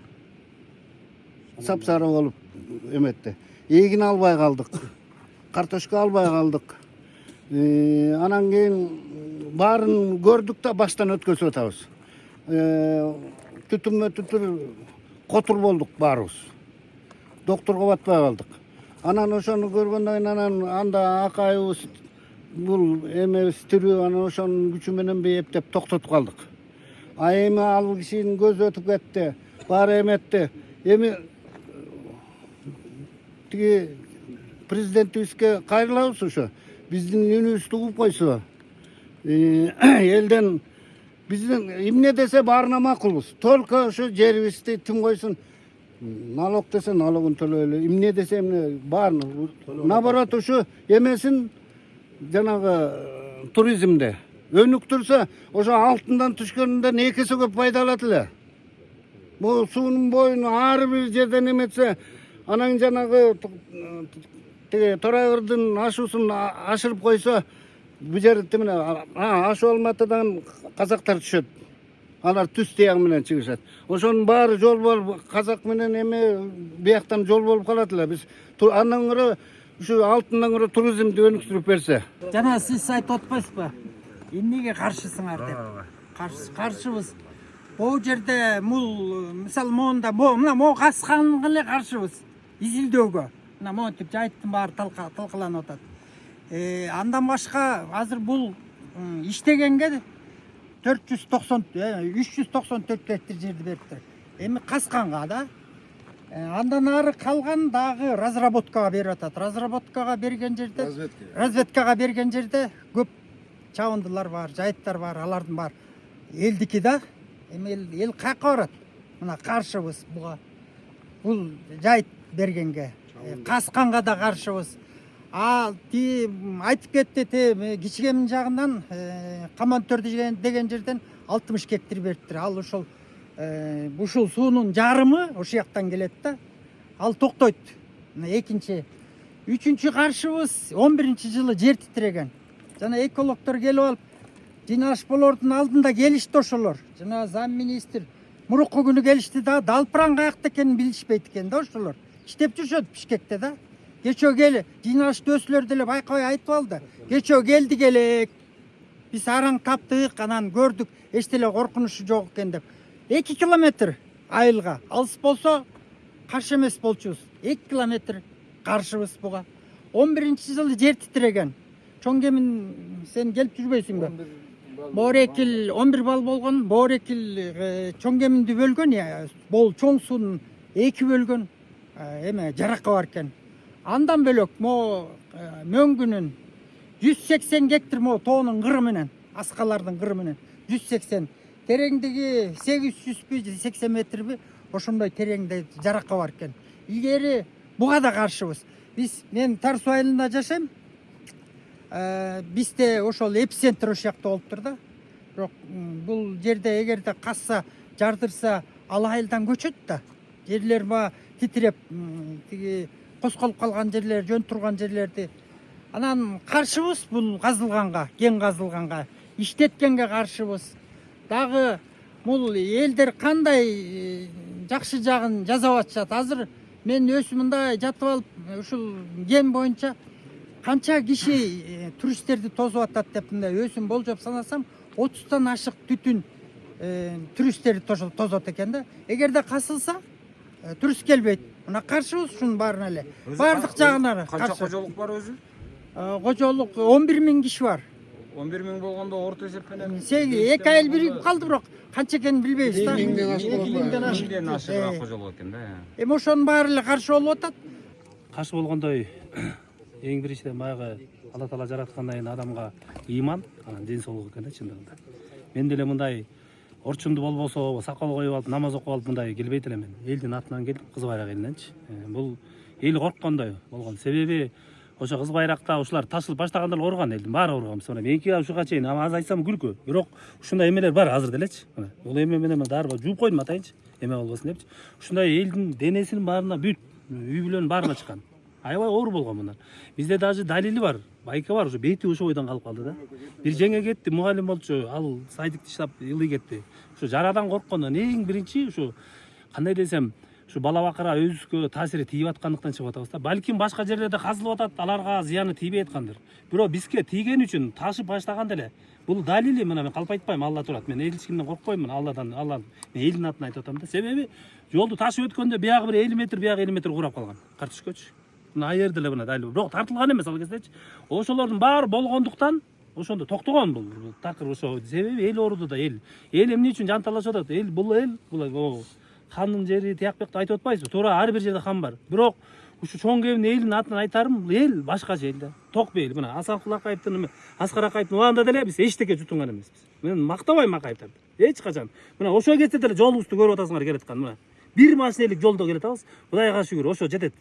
Сапсары болуп эметти. Эгин албай калдык. Картошка албай калдык. Анан кийин баарын көрдүк да баштан өткөзүп атабыз. Түтүмө түтүр котур болдук баарыбыз. Докторго батпай калдык. Анан ошону көргөндөн кийин анан анда акайыбыз бул эмебиз тирүү, анан ошонун күчү менен эптеп токтотуп калдык. Эми ал кишинин көзү өтүп кетти, баары эметти. Эми тиги президентибизге кайрылабыз ошо. Биздин үнүбүздү угуп койсо, элден биздин эмне десе баарына макулбуз. Только ошо жерибизди тим койсун, налог десе налогун төлөйлү, эмне десе эмне баарын. Наоборот, ошо эмесин жанагы туризмде өнүктүрсө, ошо алтындан түшкөнүндөн 2 эсе көп пайда алат эле. Бул суунун боюну ар бир жерден эметсе, анан жанагы тиги Торайгырдын ашуусун ашырып койсо, бу жер тимине Ашу Алматыдан казактар түшөт. Алар түз тияң менен чыгышат. Ошонун баары жол болуп, казак менен эме бияктан жол болуп калат эле. Биз андан көрө ушу алтындан көрө туризмди өнүктүрүп берсе. Жана сиз айтып атпайсызбы? Эмнеге каршысыңар деп. Каршыбыз. Бул жерде мисалы моунда мына могу касканга эле каршыбыз. Изилдөөгө. Мына монтип жайыттын баары талкаланып атат. Андан башка азыр бул иштегенге 394 гектар жерди бериптир. Эми касканга да. Андан ары калган дагы разработкага берип атат. Разработкага берген жерде, разведкага берген жерде көп чабындылар бар, жайыттар бар, алардын бар. Элдики да. Эми эл каяка барат? Мына каршыбыз буга. Бул жайыт бергенге. Касканга да каршыбыз. Айтып кетти, кичигемин жагынан Камантөр деген жерден 60 гектар бериптир. Ал ушул суунун жарымы ошол жактан келет да. Ал токтойт. Экинчи. Үчүнчү каршыбыз 11-жылы жер титиреген. Жана экологдор келип алып, жыйналыш болордун алдында келишти ошолор. Жана зам министр мурукку күнү келишти да, Далпыран каякта экенин билишпейт экен да ошолор. Иштеп жүрүшөт Бишкекте да. Кечөө кели, жыйналышты өсүлөр деле байкабай айтып алды. Кечөө келдик элек. Биз араң таптык, анан көрдүк, эч деле коркунучу жок экен деп. 2 километр айылга алыс болсо каршы эмес болчубуз. 2 километр каршыбыз буга. 11-жылы жер титиреген. Чоң кемин сен келип жүрбөйсүңбү? Боорекил 11 балл болгон, Боорекил чоң кеминди бөлгөн, бул чоң суунун 2 бөлгөн эме жаракка бар экен. Андан бөлөк мөңгүнүн 180 гектар тоонун кыры менен, аскалардын кыры менен 180. Тереңдиги 880 метрби, ошондой тереңде жаракка бар экен. Илгери буга да каршыбыз. Мен Тар суу айылында жашайм. Бизде ошол эпицентр ошол жакта болуптур да. Бирок бул жерде эгерде касса, жардырса, ал айылдан көчөт да. Жерлер титиреп, тиги косколуп калган жерлер, жөн турган жерлерди. Анан каршыбыз бул казылганга, кен казылганга, иштеткенге каршыбыз. Дагы бул элдер кандай жакшы жагын жасап атышат. Азыр мен өзү мындай жатып алып ушул кем боюнча канча киши туристтерди тосуп атат деп мындай өзүм болжоп санасам 30тан ашык түтүн туристтерди тосот экен да. Эгерде касылса турист келбейт. Мына каршыбыз ушунун баарына эле. Баардык жагына Канча кожолук бар өзү? Кожолук 11.000 киши бар. 11.000 болгондо орто эсеп менен 2 айыл биригип калды, бирок канча экенин билбейбиз да. 2000 ашыгыраак кожолук экен да. Эми ошонун баары эле каршы болуп атат. Каршы болгондой эң биринчиден баягы Алла Таала жараткандан кийин адамга ыйман, анан ден соолук экен да чындыгында. Мен деле мындай орчунду болбосо, сакал коюп алып, намаз окуп алып мындай келбейт элем мен. Элдин атынан келдим, Кыз Байрак элиненчи. Бул эл корккондой болгон. Себеби ошо Кыз Байракта ушулар ташылып баштаганда эле ооруган, элдин баары ооруган. Меники ушуга чейин аз айтсам күлкү. Бирок ушундай эмелер бар азыр делечи. Бул эме менен дарыга жууп койдум атайынчы, эме болбосун депчи. Ушундай элдин денесинин баарына бүт үй бүлөнүн баарына чыккан. Аябай оор болгон мына. Бизде даже далили бар, байка бар, ушу бети ошо бойдон калып калды да. Бир жеңе кетти, мугалим болчу, ал садикти иштеп ылый кетти. Ушу жарадан корккондон эң биринчи ушу кандай десем, ушу бала бакыра өзүбүзгө таасири тийип аткандыктан чыгып атабыз да. Балким башка жерлерде казылып атат, аларга зыяны тийбей аткандыр. Бирок бизге тийген үчүн ташып баштаганда эле бул далили, мына мен калп айтпайм, Алла турат. Мен эч кимден коркпоймун, Алладан, Алла элдин атынан айтып атам да. Себеби жолду ташып өткөндө биягы бир 50 метр, биягы 50 метр курап калган. Картишкөчү. Мына аерде эле мына дали. Бирок тартылган эмес ал кездечи. Ошолордун баары болгондуктан ошондо токтогон бул такыр ошо. Себеби эл ооруду да эл. Эл эмне үчүн жан талашып атат? Эл бул хандын жери тияк бекти айтып атпайсызбы? Туура ар бир жерде хан бар. Бирок ушу чоң кемдин элдин атынан айтарым, эл башкача эл да. Токпей эл. Мына Асанкул Акаевдин, Аскар Акаевдин убагында деле биз эчтеке жутунган эмеспиз. Мен мактабайм Акаевдерди. Эч качан. Мына ошо кетсе деле жолубузду көрүп атасыңар келаткан. Мына бир машинелик жолдо келе атабыз. Кудайга шүгүр, ошо жетет.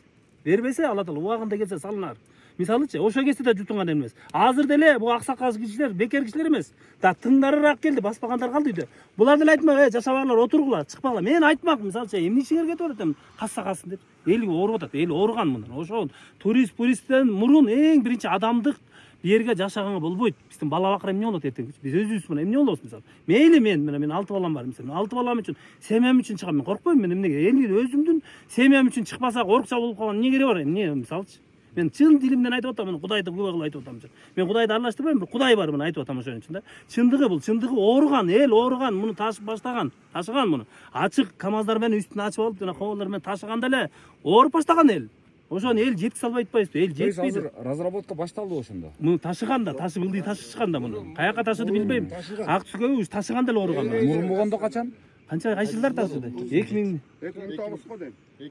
Бербесе Алла Таала убагында келсе салынар. Мисалычы, ошо кезде да жутунган эмес. Азыр деле бу аксакал кишилер, бекер кишилер эмес. Да тыңдарыраак келди, баспагандар калды үйдө. Булар деле айтмак, жашабаңлар, отургула, чыкпагыла. Мен айтмак, мисалычы, эмне ишиңер кетип атат, касса калсын деп. Эл ооруп атат, эл ооруган мына. Ошо туристтен мурун эң биринчи адамдык бу жерге жашаганга болбойт. Биздин бала бакыра эмне болот эртең? Биз өзүбүз мына эмне болобуз мисалы. Мейли мен 6 балам бар мисалы. 6 балам үчүн, семьям үчүн чыгам. Мен коркпойм, мен эмнеге? Эми өзүмдүн семьям үчүн чыкпаса коркча болуп калган эмне кереги бар? Эмне мисалычы? Мен чын дилимден айтып атам, Кудайды күбө кылып айтып атам. Мен Кудайды аралаштырбайм, бир Кудай бар мына айтып атам ошон үчүн да. Чындыгы бул, чындыгы ооруган, эл ооруган, муну ташып баштаган, ташыган муну. Ачык камаздар менен үстүн ачып алып, жана коболдор менен ташыганда эле ооруп баштаган эл. Ошону эл жеткизе албай атпайбызбы? Эл жетпейди. Азыр разработка башталды ошондо. Муну ташыганда, ташып ылдый ташышканда муну. Каяка ташыды билбейм. Ак түскөгө уж ташыганда эле ооруган. Мурмугондо качан? Канча кайсы жылдар ташыды? 2000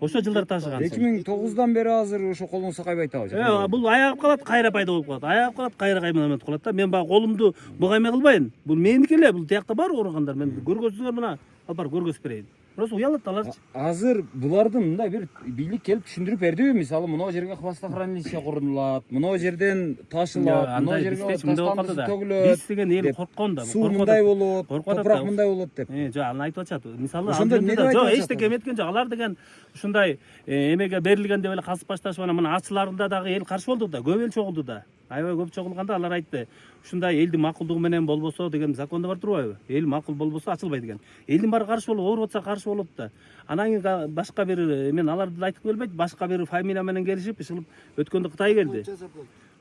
ошо жылдар ташыган. 2009дан бери азыр ошо колуңуз сакайбай атабы. Бул аягып калат, кайра пайда болуп калат. Аягып калат, кайра кайманат кылат да. Мен баягы колумду буга эме кылбайын. Бул меники эле, бул тиякта бар ооругандар. Мен көргөзсөңөр мына, ал бар көргөзүп берейин. Просто уялат аларчы. Азыр булардын мындай бир бийлик келип түшүндүрүп бердиби? Мисалы, мына жерге хвостохранилище курулат, мына жерден ташылат, мына жерге таштандысы төгүлөт. Биз деген эл корккон да. Суу мындай болот, топурак мындай болот деп. Жок, аны айтып атышат. Мисалы, жок, эчтеке эметкен жок. Алар деген ушундай эмеге берилген деп эле касып башташып мына ачыларында дагы эл каршы болду да, көп эл чогулду да. Аябай көп чогулганда алар айтты, ушундай элдин макулдугу менен болбосо деген закондо бар турбайбы? Эл макул болбосо ачылбай деген. Элдин баары каршы болуп, ооруп атса каршы болот да. Анан кийин башка бир, мен аларды айтып келбейт, башка бир фамилия менен келишип, ишилип өткөндө Кытай келди.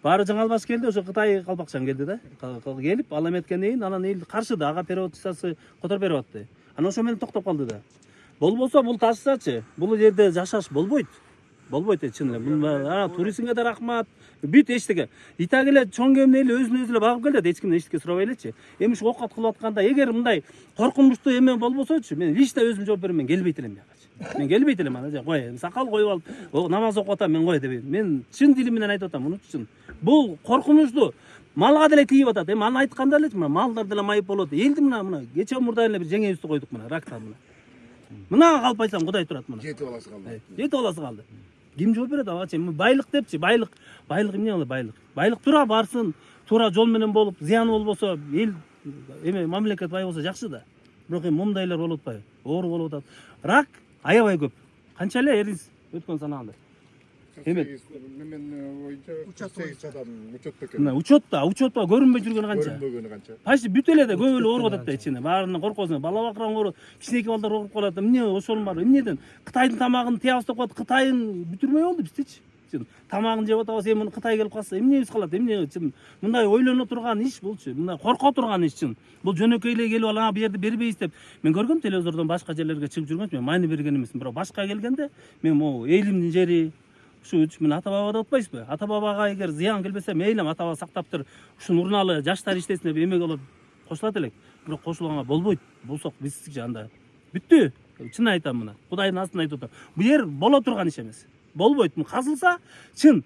Баары жаңалбаш келди, ошо Кытай калпакчан келди да. Келип, ал эметкенден кийин анан эл каршыды, ага переводчусы которуп берип атты. Анан ошо менен токтоп калды да. Болбосо бул ташсачы, бул жерде жашаш болбойт. Болбойт чын эле. Бул туристиңе да рахмат. Бүт эчтеке. Итак эле чоң кемин эли өзүн өзү эле багып келет, эч кимден эчтеке сурабай элечи. Эми ушу оокат кылып атканда, эгер мындай коркунучтуу эме болбосочу, мен лично өзүм жооп берем, мен келбейт элем бияка. Мен келбейт элем ана, кой, сакал коюп алып, намаз окуп атам, мен кой дебейм. Мен чын дилим менен айтып атам, унутчун. Бул коркунучтуу. Малга деле тийип атат. Эми аны айтканда элечи, мына малдар деле майып болот. Элди мына кече мурдайын эле бир жеңебизди койдук мына, рактан мына. Мына калп айтсам Кудай турат мына. Жетип аласы калды. Жетип аласы калды. Ким жооп берет ага? Байлык депчи, байлык эмне болот байлык? Байлык туура барсын, туура жол менен болуп, зыяны болбосо, эл эме мамлекет бай болсо жакшы да. Бирок эми мундайлар болуп атпайбы? Оору болуп атат. Рак аябай көп. Канча эле эриз өткөн санаганда? Эме Немен боюнча 48 адам учетто экен. мына учетта көрүнбөй жүргөнү канча? Көрүнбөгөнү канча? Почти бүт эле көп эле ооруп атат да ичине. Баарынан коркосуң. Бала бакыран ооруп, кичинекей балдар ооруп калат. Эмне ошонун баары эмнеден? Кытайдын тамагын тыябыз деп коет. Кытайын бүтүрмөй болду биздичи. Тамагын жеп атабыз, эми муну Кытай келип калса эмнебиз калат? Эмне чын мындай ойлоно турган иш булчу. Мындай корко турган иш чын. Бул жөнөкөй эле келип алып бу жерди бербейбиз деп. Мен көргөм телевизордон башка жерлерге чыгып жүргөнчө мен майны берген эмесмин. Бирок башка келгенде мен могу элимдин жери ушу мен ата баба деп атпайсызбы? Ата бабага эгер зыян келбесе мейлим ата баба сактаптыр. Ушуну урналы жаштар иштесин деп эмеге болот. Кошулат элек. Бирок кошулганга болбойт. Болсок биздики анда бүттү. Чын айтам мына. Кудайдын астын айтып атам. Бу жер боло турган иш эмес. Болбойт. Бул казылса чын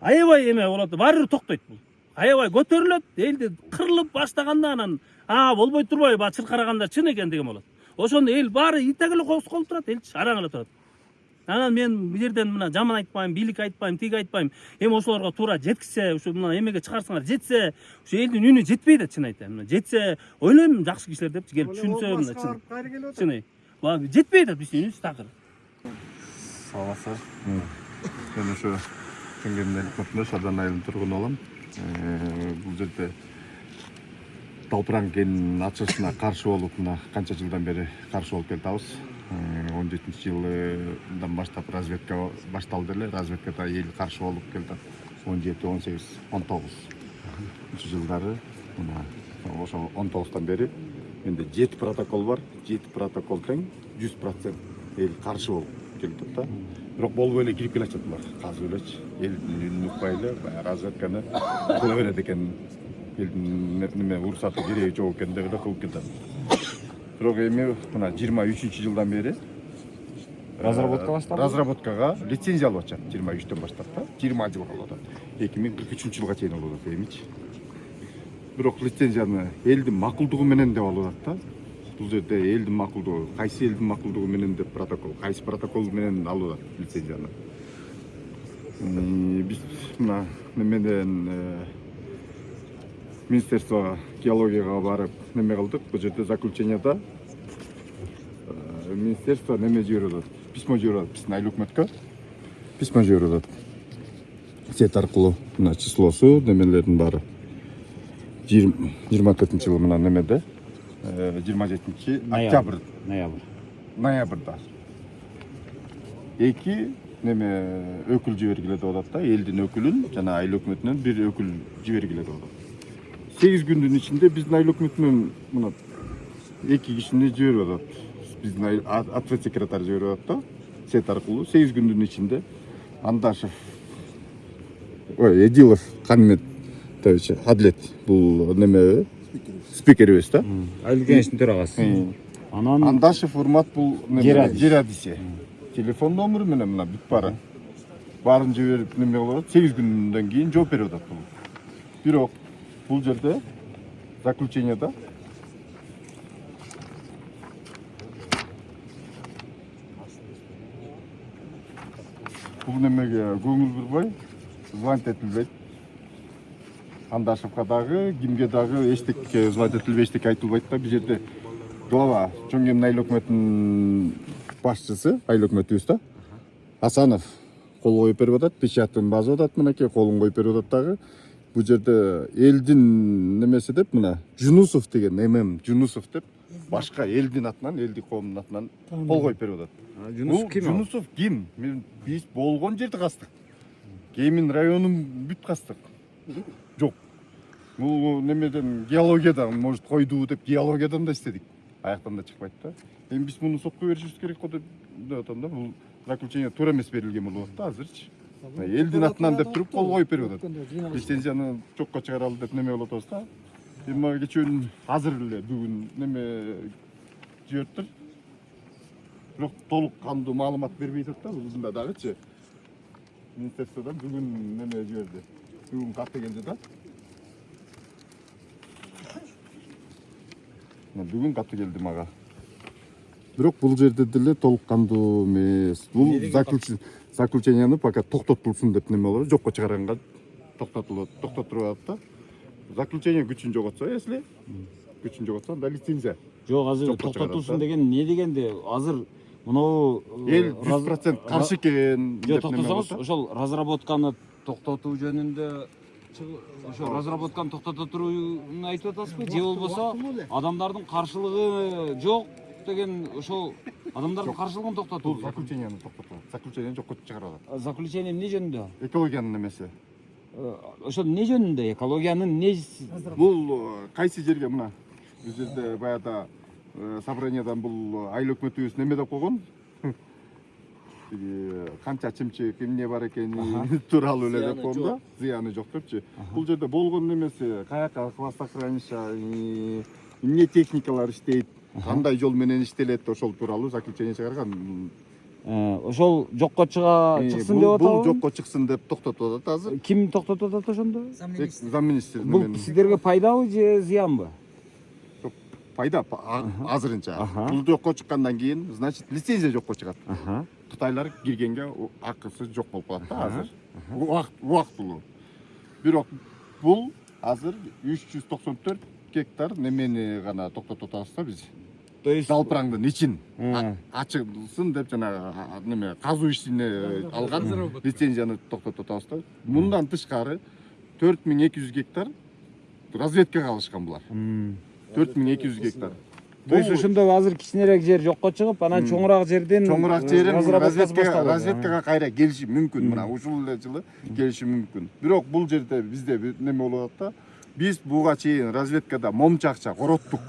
аябай эме болот. Баары бир токтойт бул. Аябай көтөрүлөт, элди кырылып баштаганда анан болбой турбайбы, чыркарагандар чын экен деген болот. Ошондо эл баары итек эле кокус турат, элчи араң эле турат. Анан мен бул жерден мына жаман айтпайм, бийлик айтпайм, тиги айтпайм. Эми ошолорго туура жеткизсе, ушу мына эмеге чыгарсаңар жетсе, ушу элдин үнү жетпейт да чын айтайм. Мына жетсе, ойлойм жакшы кишилер деп келип түшүнсө мына чын. Чын. Жетпейт да биздин үнүбүз такыр. Саламатсыздар. Мен ошо Чоңгемден Көпмө Шардан айылынын тургуну болом. Бул жерде Талпыран кенинин ачылышына каршы болуп, мына канча жылдан бери каршы болуп келатабыз. 17-жылдан баштап разведка башталды эле. Разведкада эл каршы болуп келатат. 17, 18, 19 жылдары мына ошо 19тан бери менде 7 протокол бар. 7 протокол тең 100% эл каршы болуп келатат да. Бирок болбой эле кирип келатат булар. Казып элечи. Элдин үнүн укпай эле разведканы кыла берет экен. Элдин неме уруксаты кереги жок экен деп эле кылып кетет. Бирок эми мына 23-жылдан бери разработка башталды. Разработкага лицензия алып атышат 23-төн баштап да. 20 жыл болуп атат. 2043-жылга чейин болуп атат эмичи. Бирок лицензияны элдин макулдугу менен деп алып атат да. Бул жерде элдин макулдугу, кайсы элдин макулдугу менен деп протокол, кайсы протокол менен алып атат лицензияны. Биз мына немеден Министерство геологияга барып неме кылдык. Бул жерде заключенияда министерство неме жиберип атат. Письмо жиберип атат биздин айыл өкмөткө. Письмо жиберип атат. Сет аркылуу мына числосу немелердин баары 24-жылы мына немеде 27 ноябрда 2 неме өкүл жибергиле деп атат да. Элдин өкүлүн жана айыл өкмөтүнөн бир өкүл жибергиле деп атат. 8 күндүн ичинде биздин айыл өкмөтүнөн мына 2 кишини жиберип атат. Биздин ответ секретарь жиберип атат да. Сет аркылуу 8 күндүн ичинде Андашев Эдилов Каммет Адлет бул неме спикерибиз да. Айыл кеңештин төрагасы. Анан Андашев Урмат бул Жерадисе. Телефон номеру менен мына бүт баары. Баарын жиберип неме кылып атат. 8 күндөн кийин жооп берип атат бул. Бирок бул жерде заключенияда бул немеге көңүл бурбай, звонить этилбейт. Андашевка дагы, кимге дагы эчтек звонить этилбей, эчтек айтылбайт да. Бул жерде глава Чоңгем айыл өкмөтүнүн башчысы, айыл өкмөтүбүз да. Асанов кол коюп берип атат, печатын басып атат, мынакей колун коюп берип атат дагы. Бул жерде элдин немеси деп мына Жунусов деген ММ Жунусов деп башка элдин атынан, элдин коомдун атынан кол коюп берип атат. Жунусов ким? Биз болгон жерди кастык. Кемин районун бүт кастык. Жок. Бул немеден геологиядан может койду деп геологиядан да иштедик. Аяктан да чыкпайт да. Эми биз муну сотко беришибиз керек го деп атам да. Бул заключение туура эмес берилген болуп атат да азырчы. Элдин атынан деп туруп кол коюп берип атат. Лицензияны жокко чыгаралы деп неме болуп атабыз да. Эми кечүүн азыр эле бүгүн неме жибериптир. Бирок толук кандуу маалымат бербей атат да. Бул дагычы министерстводон бүгүн неме жиберди. Бүгүн карта келди да. Бүгүн катты келди мага. Бирок бул жерде деле толук кандуу эмес. Бул заключенияны пока токтотулсун деп неме болот. Жокко чыгарганга токтотуруп атат да. Заключение күчүн жоготсо, если күчүн жоготсо, анда лицензия. Жок, азыр токтотулсун деген эмне дегенде, азыр Мынау эл 100% каршы экен Жок, токтосоңуз, ошол разработканы токтотуу жөнүндө ошо разработканы токтото турууну айтып атасызбы, же болбосо адамдардын каршылыгы жок деген ошол адамдардын каршылыгын токтотуу? Бул заключенияны токтотот. Заключение жокко чыгарып атат. Заключение эмне жөнүндө? Экологиянын немеси. Ошол эмне жөнүндө? Экологиянын эмнеси? Бул кайсы жерге мына бул жерде баягы собраниядан бул айыл өкмөтүбүз неме деп койгон? Канча чымчык эмне бар экени тууралуу эле деп койгон да, зыяны жок депчи. Бул жерде болгон немеси, каяка хвостохранилища, эмне техникалар иштейт, кандай жол менен иштелет, ошол тууралуу заключение чыгарган. Ошол жокко чыксын деп атабы? Бул жокко чыксын деп токтотуп атат азыр. Ким токтотуп атат ошондо? Замминистр. Бул сиздерге пайдабы же зыянбы? Пайда азырынча. Бул жокко чыккандан кийин, значит, лицензия жокко чыгат. Кытайлар киргенге акысы жок болуп калат да азыр. Убактылуу. Бирок бул азыр 394 гектар немени гана токтотуп атабыз да биз. То есть жалпыраңдын ичин ачылсын деп жанагы неме казуу ишине алган лицензияны токтотуп атабыз да. Мындан тышкары 4200 гектар разведкага алышкан булар. 4200 гектар. То есть ошондо азыр кичинерээк жер жокко чыгып, анан чоңураак жерден разведкага кайра келиши мүмкүн. Мына ушул эле жылы келиши мүмкүн. Бирок бул жерде бизде неме болуп атат да. Биз буга чейин разведкада момча акча короттук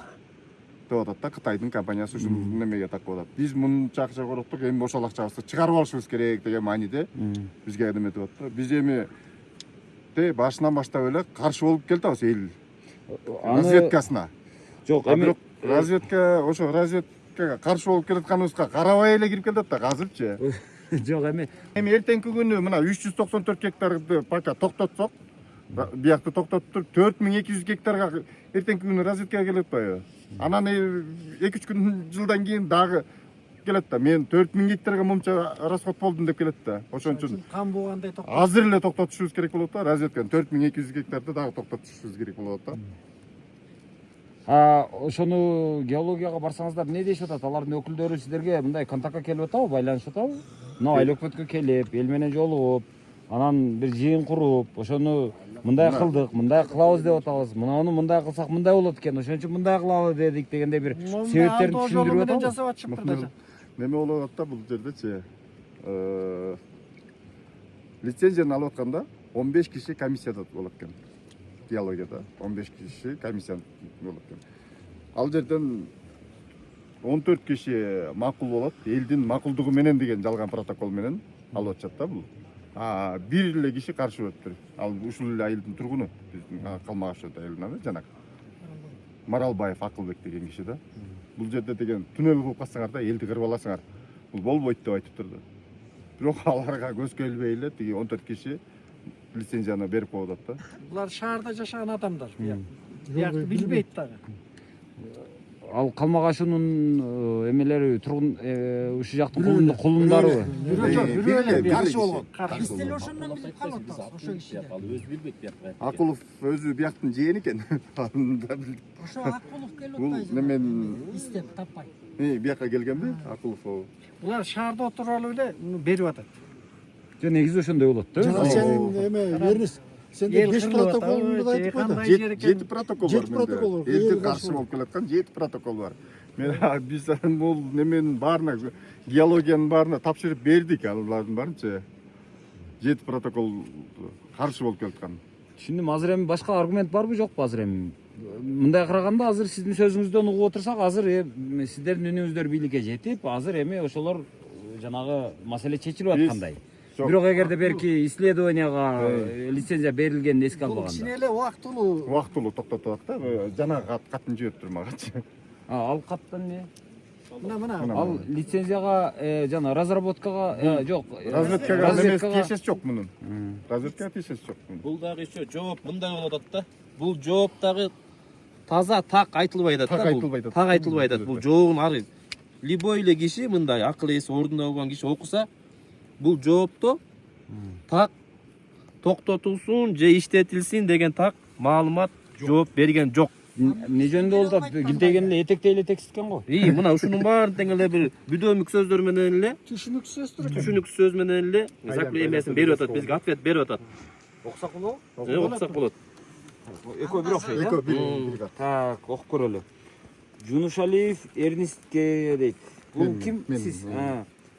деп атат да, Кытайдын компаниясы ушул немеге такып атат. Биз мынча акча короттук, эми ошол акчабызды чыгарып алышыбыз керек деген мааниде бизге эметип атат да. Биз эми башынан баштап эле каршы болуп келатабыз эл разведкасына. Жок, эми разведкага каршы болуп келатканыбызга карабай эле кирип келатат да азырчы. Жок, эми эртеңки күнү мына 394 гектарды пока токтотсок, биякты токтоттур 4200 гектарга эртеңки күнү разведкага келип атпайбы? Анан 2-3 күн жылдан кийин дагы келет да. Мен 4000 гектарга момча расход болдум деп келет да. Ошон үчүн кам болгондой азыр эле токтотушубуз керек болот да. Разведканы 4200 гектарды дагы токтотушубуз керек болот да. Ошону геологияга барсаңыздар эмне дешип атат? Алардын өкүлдөрү сиздерге мындай контактка келип атабы, байланышып атабы? Мына айыл өкмөткө келип, эл менен жолугуп, анан бир жыйын куруп, ошону мындай кылдык, мындай кылабыз деп атабыз. Мынаны мындай кылсак мындай болот экен, ошон үчүн мындай кылалы дедик дегенде бир себептерин түшүндүрүп атабы? жасап атышыптыр. Неме болуп атат да бул жердечи. Лицензияны алып атканда 15 киши комиссияда болот экен. Геологияда 15 киши комиссия болот экен. Ал жерден 14 киши макул болот, элдин макулдугу менен деген жалган протокол менен алып атышат да бул. Бир эле киши каршы болуптур. Ал ушул эле айылдын тургуну, биздин Калмагаш айылынын аты жанагы Маралбаев Акылбек деген киши да. Бул жерде деген туннель кылып калсаңар да элди кырып аласыңар. Бул болбойт деп айтып турду. Бирок аларга көз келбей эле тиги 14 киши лицензияны берип коюп атат да. Булар шаарда жашаган адамдар. Биякты билбейт дагы. Ал Калмагашынын эмелери тургун ушул жактын кулундарыбы? Каршы болгон. Биз деле ошондон билип калып атабыз, ошо киши. Ал өзү билбейт биякка. Акулов өзү бияктын жээни экен. Ошо Акулов келип Бул атпайбы? немен Истеп таппай. биякка келгенби? Акулов. Булар шаарда отуралуу эле берип атат. Жо негизи ошондой болот да. Жана сен эме Бернис, сен 5 протоколунду айтып койдуң. 7 протокол бар. 7 протокол бар. Элдин каршы болуп келаткан 7 протокол бар. Мен биз бул неменин баарына геологиянын баарына тапшырып бердик, алардын баарынча 7 протокол каршы болуп келаткан. Түшүндүм. Азыр эми башка аргумент барбы жокпу азыр эми? Мындай караганда азыр сиздин сөзүңүздөн угуп отурсак, азыр сиздердин үнүңүздөр бийликке жетип, азыр эми ошолор жанагы маселе чечилип аткандай. Бирок эгерде берки исследованияга лицензия берилгенин эске албаганда. Кичине эле Убактылуу токтотуп атат да. Жанагы катын жиберип тур магачы. Ал каттан эмне? мына. Ал лицензияга жана разработкага жок. Разведкага тиешеси жок мунун. Разведкага тиешеси жок. Бул дагы еще жооп мындай болуп атат да. Бул жооп дагы таза так айтылбай атат да. Так айтылбай атат. Бул жообун ары любой эле киши мындай акыл эси ордунда болгон киши окуса, бул жоопто так токтотулсун же иштетилсин деген так маалымат жооп берген жок. эмне жөнүндө болуп атат? Килтеген эле этектей эле тексткен го. Мына ушунун баарын тең эле бир бүдөмүк сөздөр менен эле, түшүнүксүз сөз менен эле заклеймесин берип атат, бизге ответ берип атат. Окусак болобу? Окусак болот. Экөө бир окшойт. Экөө бир. Так, окуп көрөлү. Жунушалиев Эрнистке дейт. Бул ким? Сиз?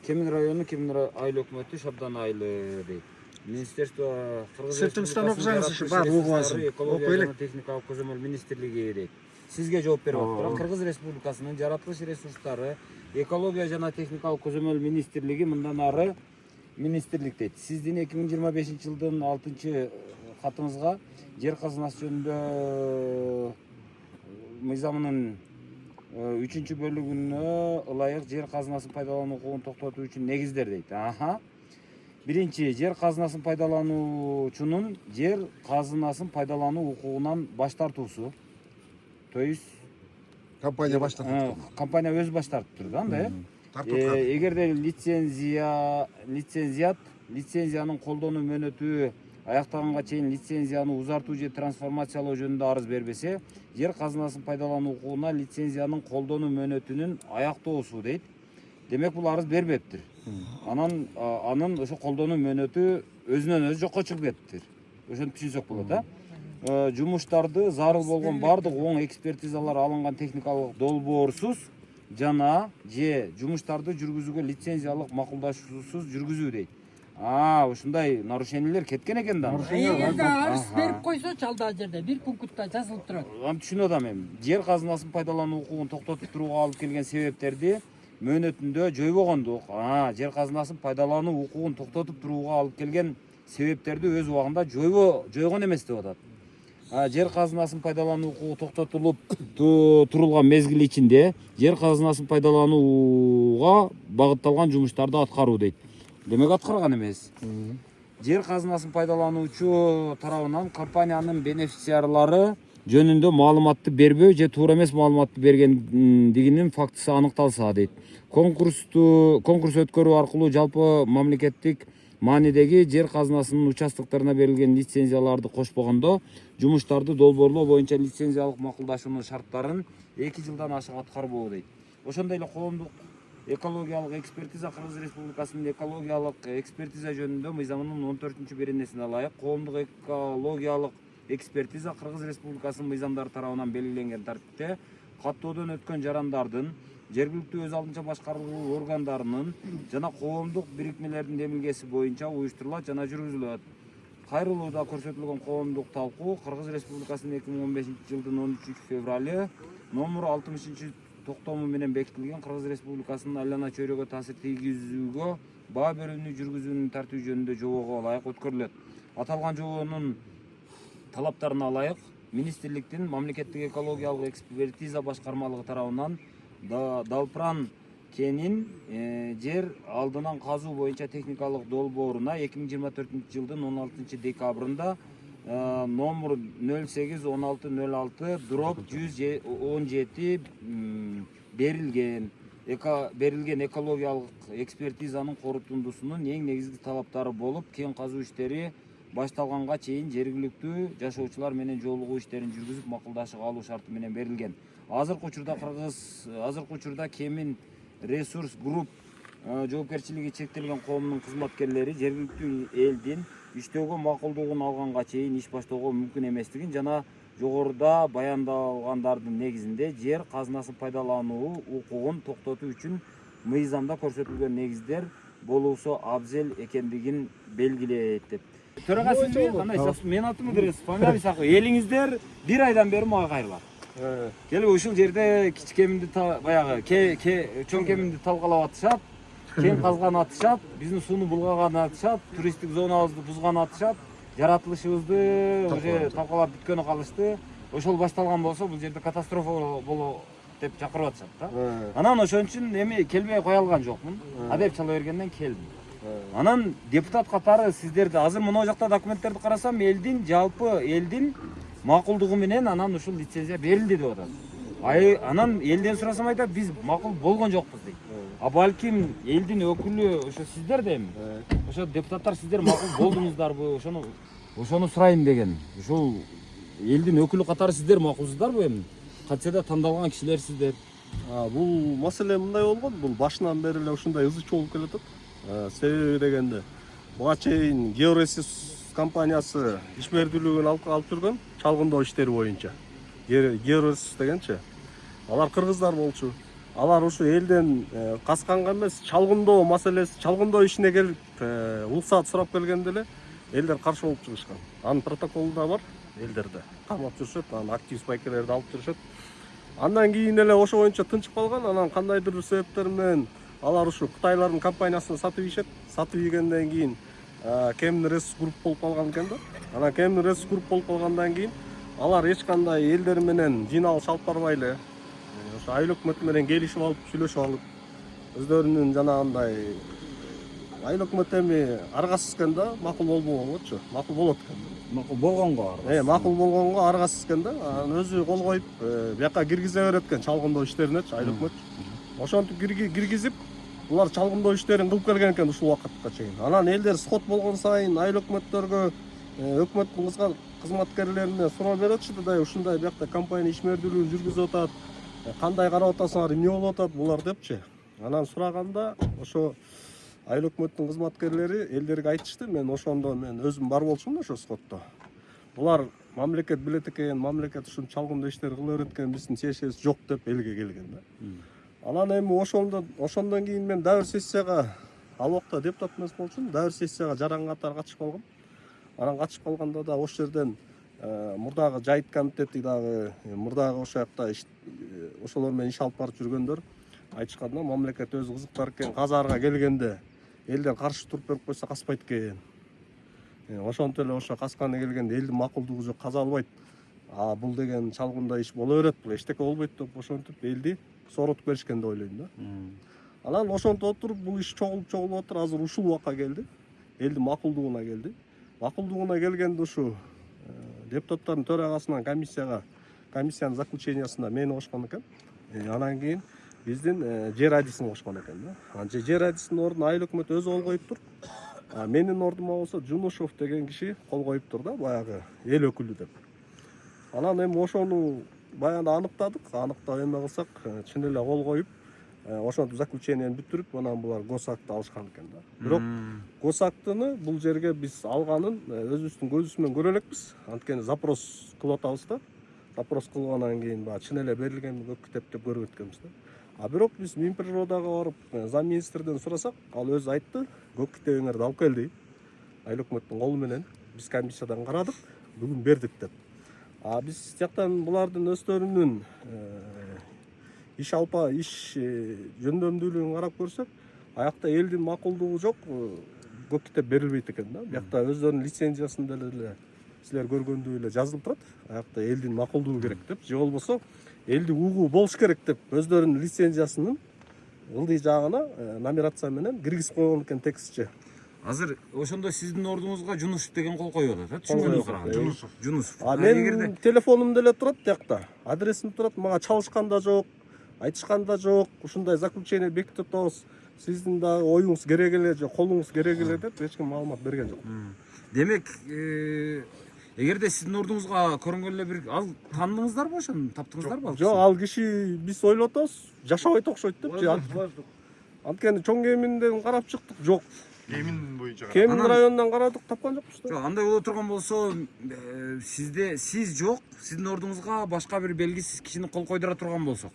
Кемин району, Кемин айыл өкмөтү Шабдан айылы дейт. Министерство Сыртыңыздан окусаңыз ушу баары угуп алсын. Экология жана техникалык көзөмөл министрлиги дейт. Сизге жооп берип атат. Кыргыз Республикасынын жаратылыш ресурстары экология жана техникалык көзөмөл министрлиги мындан ары министрлик дейт. Сиздин 2025 жылдын 6-катыңызга жер казынасы жөнүндө мыйзамынын 3-бөлүгүнө ылайык жер казынасын пайдалануу укугун токтотуу үчүн негиздер дейт. Биринчи, жер казынасын пайдалануучунун жер казынасын пайдалануу укугунан баш тартуусу. То есть Компания баш тартып. компания өзү баш тартып тур да, анда эгерде лицензиянын колдонуу мөөнөтү аяктаганга чейин лицензияны узартуу же трансформациялоо жөнүндө арыз бербесе, жер казынасын пайдалануу укугуна лицензиянын колдонуу мөөнөтүнүн аяктоосу дейт. Демек бул арыз бербептир. Анын ошо колдонуу мөөнөтү өзүнөн өзү жокко чыгып кетиптир. Ошону түшүнсөк болот, жумуштарды зарыл болгон бардык оң экспертизалар алынган техникалык долбоорсуз жана же жумуштарды жүргүзүүгө лицензиялык макулдашуусуз жүргүзүү дейт. Ушундай нарушениялер кеткен экен да. Эгерде арыз берип койсочу ал жерде бир пунктта жазылып турат. Түшүнүп атам эми. Жер казынасын пайдалануу укугун токтотуп турууга алып келген себептерди мөөнөтүндө жойбогондук. Жер казынасын пайдалануу укугун токтотуп турууга алып келген себептерди өз убагында жойгон эмес деп атат. Жер казынасын пайдалануу укугу токтотулуп турулган мезгил ичинде жер казынасын пайдаланууга багытталган жумуштарды аткаруу дейт. Демек аткарган эмес. Жер казынасын пайдалануучу тарабынан компаниянын бенефициарлары жөнүндө маалыматты бербөө же туура эмес маалыматты бергендигинин фактысы аныкталса дейт. Конкурс өткөрүү аркылуу жалпы мамлекеттик маанидеги жер казынасынын участокторуна берилген лицензияларды кошпогондо жумуштарды долбоорлоо боюнча лицензиялык макулдашуунун шарттарын 2 жылдан ашык аткарбоо дейт. Ошондой эле коомдук экологиялык экспертиза Кыргыз Республикасынын экологиялык экспертиза жөнүндө мыйзамынын 14-беренесине ылайык коомдук экологиялык экспертиза Кыргыз Республикасынын мыйзамдары тарабынан белгиленген тартипте каттоодон өткөн жарандардын жергиликтүү өз алдынча башкаруу органдарынын жана коомдук бирикмелердин демилгеси боюнча уюштурулат жана жүргүзүлөт. Кайрылууда көрсөтүлгөн коомдук талкуу Кыргыз Республикасынын 2015 жылдын 13 февралы номер 60 токтому менен бекитилген Кыргыз Республикасынын айлана чөйрөгө таасир тийгизүүгө баа берүүнү жүргүзүүнүн тартиби жөнүндө жобого ылайык өткөрүлөт. Аталган жобонун талаптарына ылайык министрликтин мамлекеттик экологиялык экспертиза башкармалыгы тарабынан Далпран кенин жер алдынан казуу боюнча техникалык долбооруна 2024 жылдын 16 декабрында номер 081606/117 берилген экологиялык экспертизанын корутундусунун эң негизги талаптары болуп, кен казуу иштери башталганга чейин жергиликтүү жашоочулар менен жолугуу иштерин жүргүзүп макулдашууга алуу шарты менен берилген. Азыркы учурда Кемин Ресурс Групп жоопкерчилиги чектелген коомдун кызматкерлери жергиликтүү элдин иштөөгө макулдугун алганга чейин иш баштоого мүмкүн эместигин жана жогоруда баяндалгандардын негизинде жер казынасын пайдалануу укугун токтотуу үчүн мыйзамда көрсөтүлгөн негиздер болуусу абзел экендигин белгилейт деп. Төраға сізбе? Қандай сақсы? Мен атымы дұрыс, фамилия сақы. Еліңіздер бір айдан бері маға қайрылар. Келіп ушул жерде кичкеминди баягы чоң кеминди талкалап атышат, кен казган атышат, биздин сууну булгаган атышат, туристтик зонабызды бузган атышат, жаратылышыбызды уже талкалап бүткөнү калышты. Ошол башталган болсо бул жерде катастрофа боло деп чакырып атышат да. Анан ошон үчүн эми келбей кое алган жокмун. Адеп чала бергенден келдим. Анан депутат катары сиздерди азыр мына жакта документтерди карасам, жалпы элдин макулдугу менен анан ушул лицензия берилди деп атат. Анан элден сурасам айтат, биз макул болгон жокпуз дейт. Балким элдин өкүлү ошо сиздер да эми. Ошо депутаттар сиздер макул болдуңуздарбы? Ошону сурайын деген. Ушул элдин өкүлү катары сиздер макулсуздарбы эми? Кантсе да тандалган кишилер сиздер. Бул маселе мындай болгон, бул башынан бери эле ушундай ызы чуу болуп келатат. Себеби дегенде буга чейин Георесурс компаниясы ишмердүүлүгүн алып жүргөн чалгындоо иштери боюнча. Георесурс дегенчи. Алар кыргыздар болчу. Алар ушу элден касканга эмес, чалгындоо маселеси, чалгындоо ишине келип уруксаат сурап келгенде эле элдер каршы болуп чыгышкан. Анын протоколу да бар элдерде. Камап жүрүшөт, анан актив спайкерлерди алып жүрүшөт. Андан кийин эле ошо боюнча тынчып калган, анан кандайдыр бир себептер менен алар ушу Кытайлардын компаниясына сатып ийишет. Сатып ийгенден кийин Кемин Ресурс групп болуп калган экен да. Анан Кемин Ресурс групп болуп калгандан кийин алар эч кандай элдер менен жыйналыш алып барбай эле ошо айыл өкмөтү менен келишип алып, сүйлөшүп алып, өздөрүнүн жанагындай айыл өкмөт эми аргасыз экен да, макул болбогонгочу, макул болот экен. Макул болгонго аргасыз. Макул болгонго аргасыз экен да. Анан өзү кол коюп, бияка киргизе берет экен чалгындоо иштеринечи айыл өкмөт. Ошентип киргизип, булар чалгындоо иштерин кылып келген экен ушул убакытка чейин. Анан элдер сход болгон сайын айыл өкмөттөргө, өкмөттүн кызматкерлерине суроо берип атышты да, ушундай биякта компания ишмердүүлүгүн жүргүзүп атат. Кандай карап атасыңар, эмне болуп атат булар депчи. Анан сураганда ошо айыл өкмөттүн кызматкерлери элдерге айтышты. Мен ошондо өзүм бар болчумун ошо сходто. Булар мамлекет билет экен, мамлекет ушун чалгындоо иштер кыла берет экен, биздин чечебиз жок деп элге келген да. Анан эми ошондон кийин мен дабыр сессияга ал убакта депутат эмес болчумун, дабыр сессияга жаран катары катышып калгам. Анан катышып калганда да ошол жерден мурдагы жайыт комитети дагы, мурдагы ошол жакта ошолор менен иш алып барып жүргөндөр айтышканда, мамлекет өзү кызыктар экен, казарга келгенде элден каршы туруп берип койсо каспайт экен. Ошонтип эле ошо касканы келгенде элдин макулдугу жок, каза албайт. Бул деген чалгындоо иш боло берет, бул эчтеке болбойт деп ошентип элди соротуп беришкен деп ойлойм да. Анан ошентип отуруп бул иш чогулуп отур, азыр ушул убакка келди. Элдин макулдугуна келди. Макулдугуна келгенде ушу депутаттардын төрагасынан комиссиянын заключениясына мени кошкон экен. Анан кийин биздин жер адисин кошкон экен да. Жер адисинин ордуна айыл өкмөт өзү кол коюптур. Менин ордума болсо Жунушев деген киши кол коюптур да, баягы эл өкүлү деп. Анан эми ошону баягы аныктадык. Аныктап эме кылсак, чын эле кол коюп, ошентип заключенияны бүтүрүп, анан булар госактты алышкан экен да. Бирок госактыны бул жерге биз алганын өзүбүздүн көзүбүз менен көрө элекпиз. Анткени запрос кылып атабыз да. Запрос кылгандан кийин чын эле берилген көк китеп деп көрүп өткөнбүз да. Бирок биз Минприродага барып замминистрден сурасак, ал өзү айтты, көк китебиңерди алып кел дейт. Айыл өкмөттүн колу менен биз комиссиядан карадык, бүгүн бердик деп. Биз жактан булардын өздөрүнүн иш жөндөмдүүлүгүн карап көрсөк, аякта элдин макулдугу жок, көк китеп берилбейт экен да. Биякта өздөрүнүн лицензиясында эле силер көргөндөй эле жазылып турат. Аякта элдин макулдугу керек деп, же болбосо элдин угуу болуш керек деп өздөрүнүн лицензиясынын ылдый жагына номерация менен киргизип койгон экен текстчи. Азыр ошондо сиздин ордуңузга Жунушев деген кол коюп атат, түшүнгөнүм сураган. Жунусов. Менин телефонумда эле турат тиякта. Адресим турат, мага чалышкан да жок, айтышкан да жок. Ушундай заключение бекитип атабыз. Сиздин да оюңуз керек эле же колуңуз керек эле деп эч ким маалымат берген жок. Демек, эгерде сиздин ордуңузга көрүнгөн эле бир ал таандыңыздарбы, ошону таптыңыздарбы? Жок, ал киши биз ойлоп атабыз, жашабайт окшойт деп. Анткени чоң Кеминден карап чыктык, жок. Кемин боюнча. Кемин районунан карадык, тапкан жокпуз да. Жок, андай боло турган болсо, сиз жок, сиздин ордуңузга башка бир белгисиз кишини кол койдура турган болсок,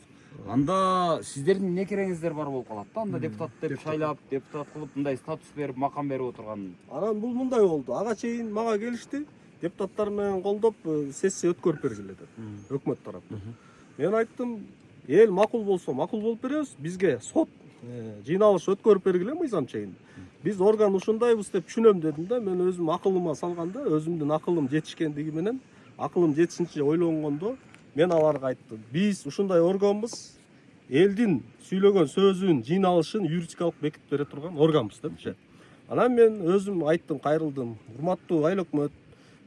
анда сиздердин эмне кереңиздер бар болуп калат да. Анда депутат деп шайлап, депутат кылып мындай статус берип, макам берип отурган. Анан бул мындай болду. Ага чейин мага келишти, депутаттар менен колдоп сессия өткөрүп бергиле деп. Өкмөт тараптан. Мен айттым, эл макул болсо макул болуп беребиз, бизге сот жыйналыш өткөрүп бергиле мыйзам чейин. Биз орган ушундайбыз деп түшүнөм дедим да. Мен өзүм акылыма салганда, өзүмдүн акылым жетишкендиги менен, акылым жетишинче ойлонгондо мен аларга айттым. Биз ушундай органбыз, элдин сүйлөгөн сөзүн, жыйналышын юридикалык бекитип бере турган органбыз депчи. Анан мен өзүм айттым, кайрылдым. Урматтуу айыл өкмөт,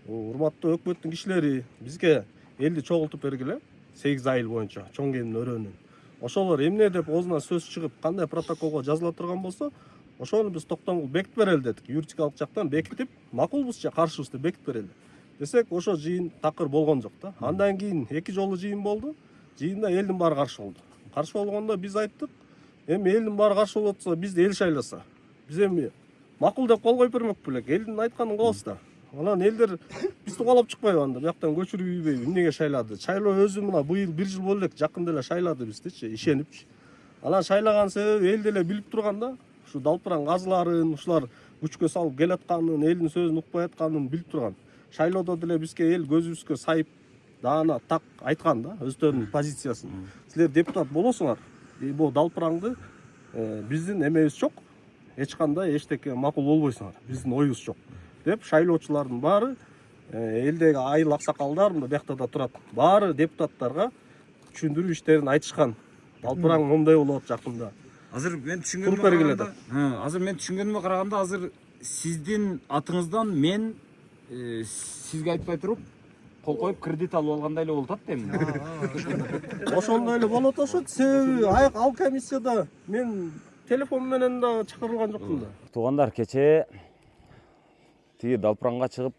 урматтуу өкмөттүн кишилери, бизге элди чогултуп бергиле 8 айыл боюнча, чоң Кемин өрөөнүн. Ошолор эмне деп оозунан сөз чыгып, кандай протоколго жазыла турган болсо, ошону биз токтом кылып бекитип берели дедик. Юридикалык жактан бекитип, макулбуз же каршыбыз деп бекитип берели. десек, ошо жыйын такыр болгон жок да. Андан кийин 2 жолу жыйын болду. Жыйында элдин баары каршы болду. Каршы болгондо биз айттык, эми элдин баары каршы болуп атса, бизди эл шайласа. Биз эми макул деп кол коюп бермек белек. Элдин айтканын кылабыз да. Анан элдер бизди куалап чыкпайбы анда, бияктан көчүрүп эмнеге шайлады. Шайлоо өзү мына быйыл 1 жыл болду элек, жакында эле шайлады биздичи, ишенипчи. Анан шайлаган себеби эл деле билип турганда, ушу далпыран газыларын, ушулар күчкө салып келатканын, элдин сөзүн укпай атканын билип турган. Шайлоодо деле бизге эл көзүбүзгө сайып даана так айткан да, өздөрүнүн позициясын. Силер депутат болосуңар, бул далпыраңды биздин эмебиз жок, эч кандай эчтеке макул болбойсуңар, биздин оюбуз жок деп шайлоочулардын баары, элдеги айыл аксакалдар мына биякта да турат, баары депутаттарга түшүндүрүү иштерин айтышкан. Далпыраң момундай болот жакында. Азыр мен түшүнгөнүмө караганда, азыр сиздин атыңыздан мен сизге айтпай туруп кол коюп кредит алып алгандай эле болуп атат эми. Ошондой эле болуп атышат. Себеби ал комиссияда мен телефон менен да чакырылган жокмун да. Туугандар, кечээ тиги далпыранга чыгып,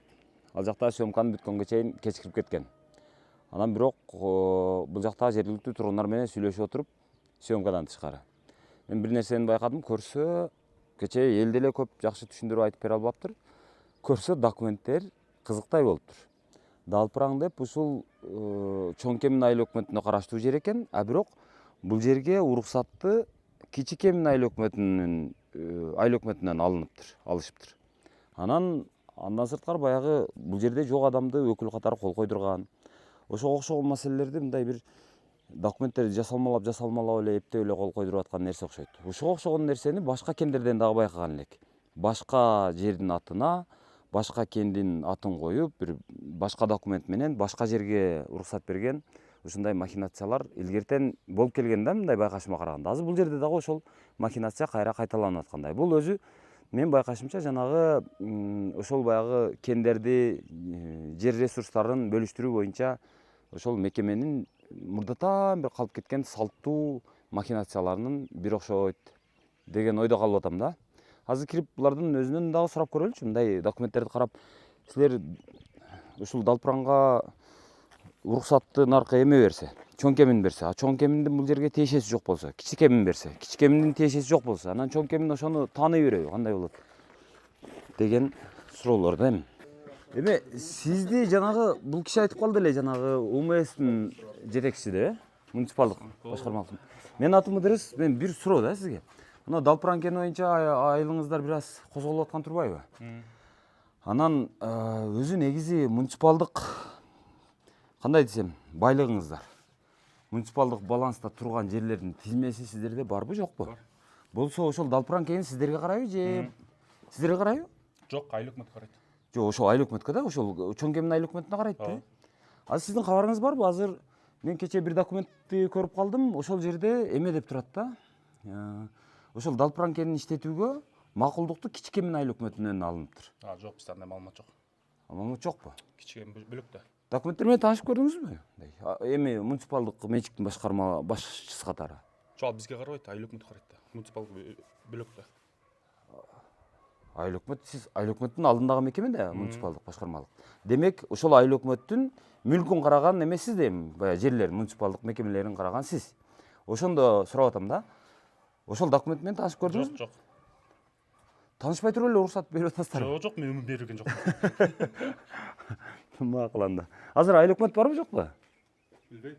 ал жакта съемканы бүткөнгө чейин кечикирип кеткен. Анан бирок бул жакта жергиликтүү тургундар менен сүйлөшүп отуруп, съемкадан тышкары. Мен бир нерсени байкадым, көрсө кечээ эл деле көп жакшы түшүндүрүп айтып бере албаптыр. Көрсө документтер кызыктай болуптур. Далпыраң деп ушул Чоң Кемин айыл өкмөтүнө караштуу жер экен, а бирок бул жерге уруксатты Кичи Кемин айыл өкмөтүнөн алышыптыр. Андан сырткары баягы бул жерде жок адамды өкүл катары кол койдурган. Ошого окшогон маселелерди мындай бир документтерди жасалмалап эле эптеп эле кол койдуруп аткан нерсе окшойт. Ошого окшогон нерсени башка кемдерден дагы байкаган элек. Башка жердин атына, башка кемдин атын коюп, бир башка документ менен башка жерге уруксат берген ушундай махинациялар илгертен болуп келген да, мындай байкашыма караганда. Азыр бул жерде дагы ошол махинация кайра кайталанып аткандай. Бул өзү мен байкашымча жанагы ошол баягы кендерди, жер ресурстарын бөлүштүрүү боюнча ошол мекеменин мурдатан бир калып кеткен салттуу махинацияларынын бир окшойт деген ойдо калып атам да. Азыр кирип булардын өзүнөн дагы сурап көрөлүчү, мындай документтерди карап, силер ушул далпыранга уруксатты наркы эме берсе, Чоң Кемин берсе, а Чоң Кеминдин бул жерге тиешеси жок болсо, Кичи Кемин берсе, Кичи Кеминдин тиешеси жок болсо, анан Чоң Кемин ошону тааный береби, кандай болот деген суроолор да эми. Эми сизди жанагы бул киши айтып калды эле, жанагы УМСтин жетекчиси деп, муниципалдык башкармалык. Менин атым Ыдырыс, мен бир суроо да сизге. Мына далпыран кени боюнча айылыңыздар бир аз козголуп аткан турбайбы? Анан өзү негизи муниципалдык кандай десем, байлыгыңыздар. Муниципалдык баланста турган жерлердин тизмеси сиздерде барбы, жокпу? Болсо ошол далпыран кени сиздерге карайбы же сиздерге карайбы? Жок, айыл өкмөткө карайт. Жок, ошол айыл өкмөткө да, ошол Чоң Кемин айыл өкмөтүнө карайт да. Азыр сиздин кабарыңыз барбы? Азыр мен кечээ бир документти көрүп калдым, ошол жерде эме деп турат да. Ошол далпыран кенин иштетүүгө макулдукту Кичи Кемин айыл өкмөтүнөн алыныптыр. Жок, бизде андай маалымат жок. Маалымат жокпу? Кичи Кемин бөлөктө. Документтер менен таанышып көрдүңүзбү? Эми муниципалдык менчиктин башчысы катары. Жок, бизге карабайт, айыл өкмөткө карайт да. Муниципалдык бөлөктө. Айыл өкмөт, сиз айыл өкмөттүн алдындагы мекеме да, муниципалдык башкармалык. Демек, ошол айыл өкмөттүн мүлкүн караган эмессиз да эми, баягы жерлер, муниципалдык мекемелерин караган сиз. Ошондо сурап атам да. Ошол документ менен таанышып көрдүңүзбү? Жок. Таанышпай туруп эле уруксат берип атасыздар. Жок, мен өмүр берген жок. Макул анда. Азыр айыл өкмөт барбы, жокпу? Билбейм.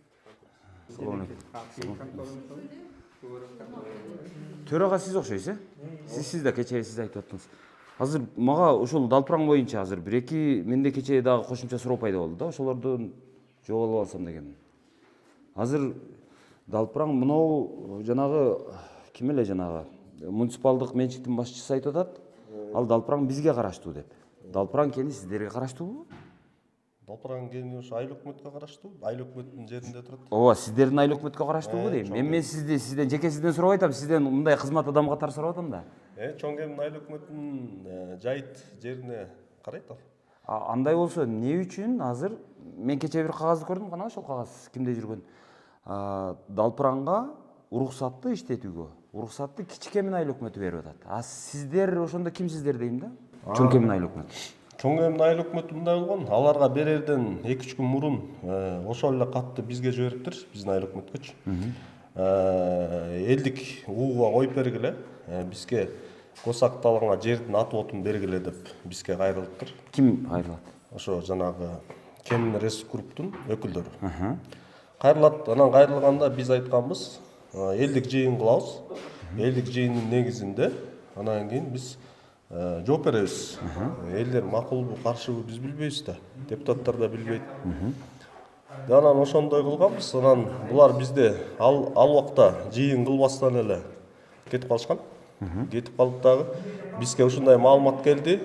Төрага сиз окшойсуз, Сиз да кечээ сиз айтып аттыңыз. Азыр мага ошол далпыран боюнча азыр бир-эки менде кечээ дагы кошумча суроо пайда болду да, ошолордун жооп алып алсам деген. Азыр далпыран мынау жанагы ким эле жанагы муниципалдык менчиктин башчысы айтып атат. Ал далпыран бизге караштуу деп. Далпыран кени сиздерге караштуубу? Далпыран кени ошо айыл өкмөткө караштуу, айыл өкмөттүн жеринде турат. Ооба, сиздердин айыл өкмөткө караштуубу дейм. Мен сизден жеке сизден сурап айтам, сизден мындай кызмат адамы катары сурап атам да. Чоң Кемин айыл өкмөтүнүн жайыт жерине карайт ал. Андай болсо, эмне үчүн азыр мен кечээ бир кагазды көрдүм, кана ошол кагаз кимде жүргөн? Далпыранга уруксатты иштетүүгө, уруксатты Кичи Кемин айыл өкмөтү берип атат. А сиздер ошондо кимсиздер дейм да? Чоң Кемин айыл өкмөтү. Чоң эмне айыл өкмөтү мындай болгон, аларга берерден 2-3 күн мурун ошол эле катты бизге жибериптир, биздин айыл өкмөткөчү. Элдик ууга коюп бергиле, бизге госакталганга жердин аты отун бергиле деп бизге кайрылыптыр. Ким кайрылат? Ошо жанагы Кемин Ресурс групптун өкүлдөрү. Кайрылат, анан кайрылганда биз айтканбыз, элдик жыйын кылабыз. Элдик жыйындын негизинде анан кийин биз жооп беребиз. Элдер макулбу, каршыбы биз билбейбиз да. Депутаттар да билбейт. Анан ошондой кылганбыз. Анан булар бизде ал убакта жыйын кылбастан эле кетип калышкан. Кетип калып дагы бизге ушундай маалымат келди.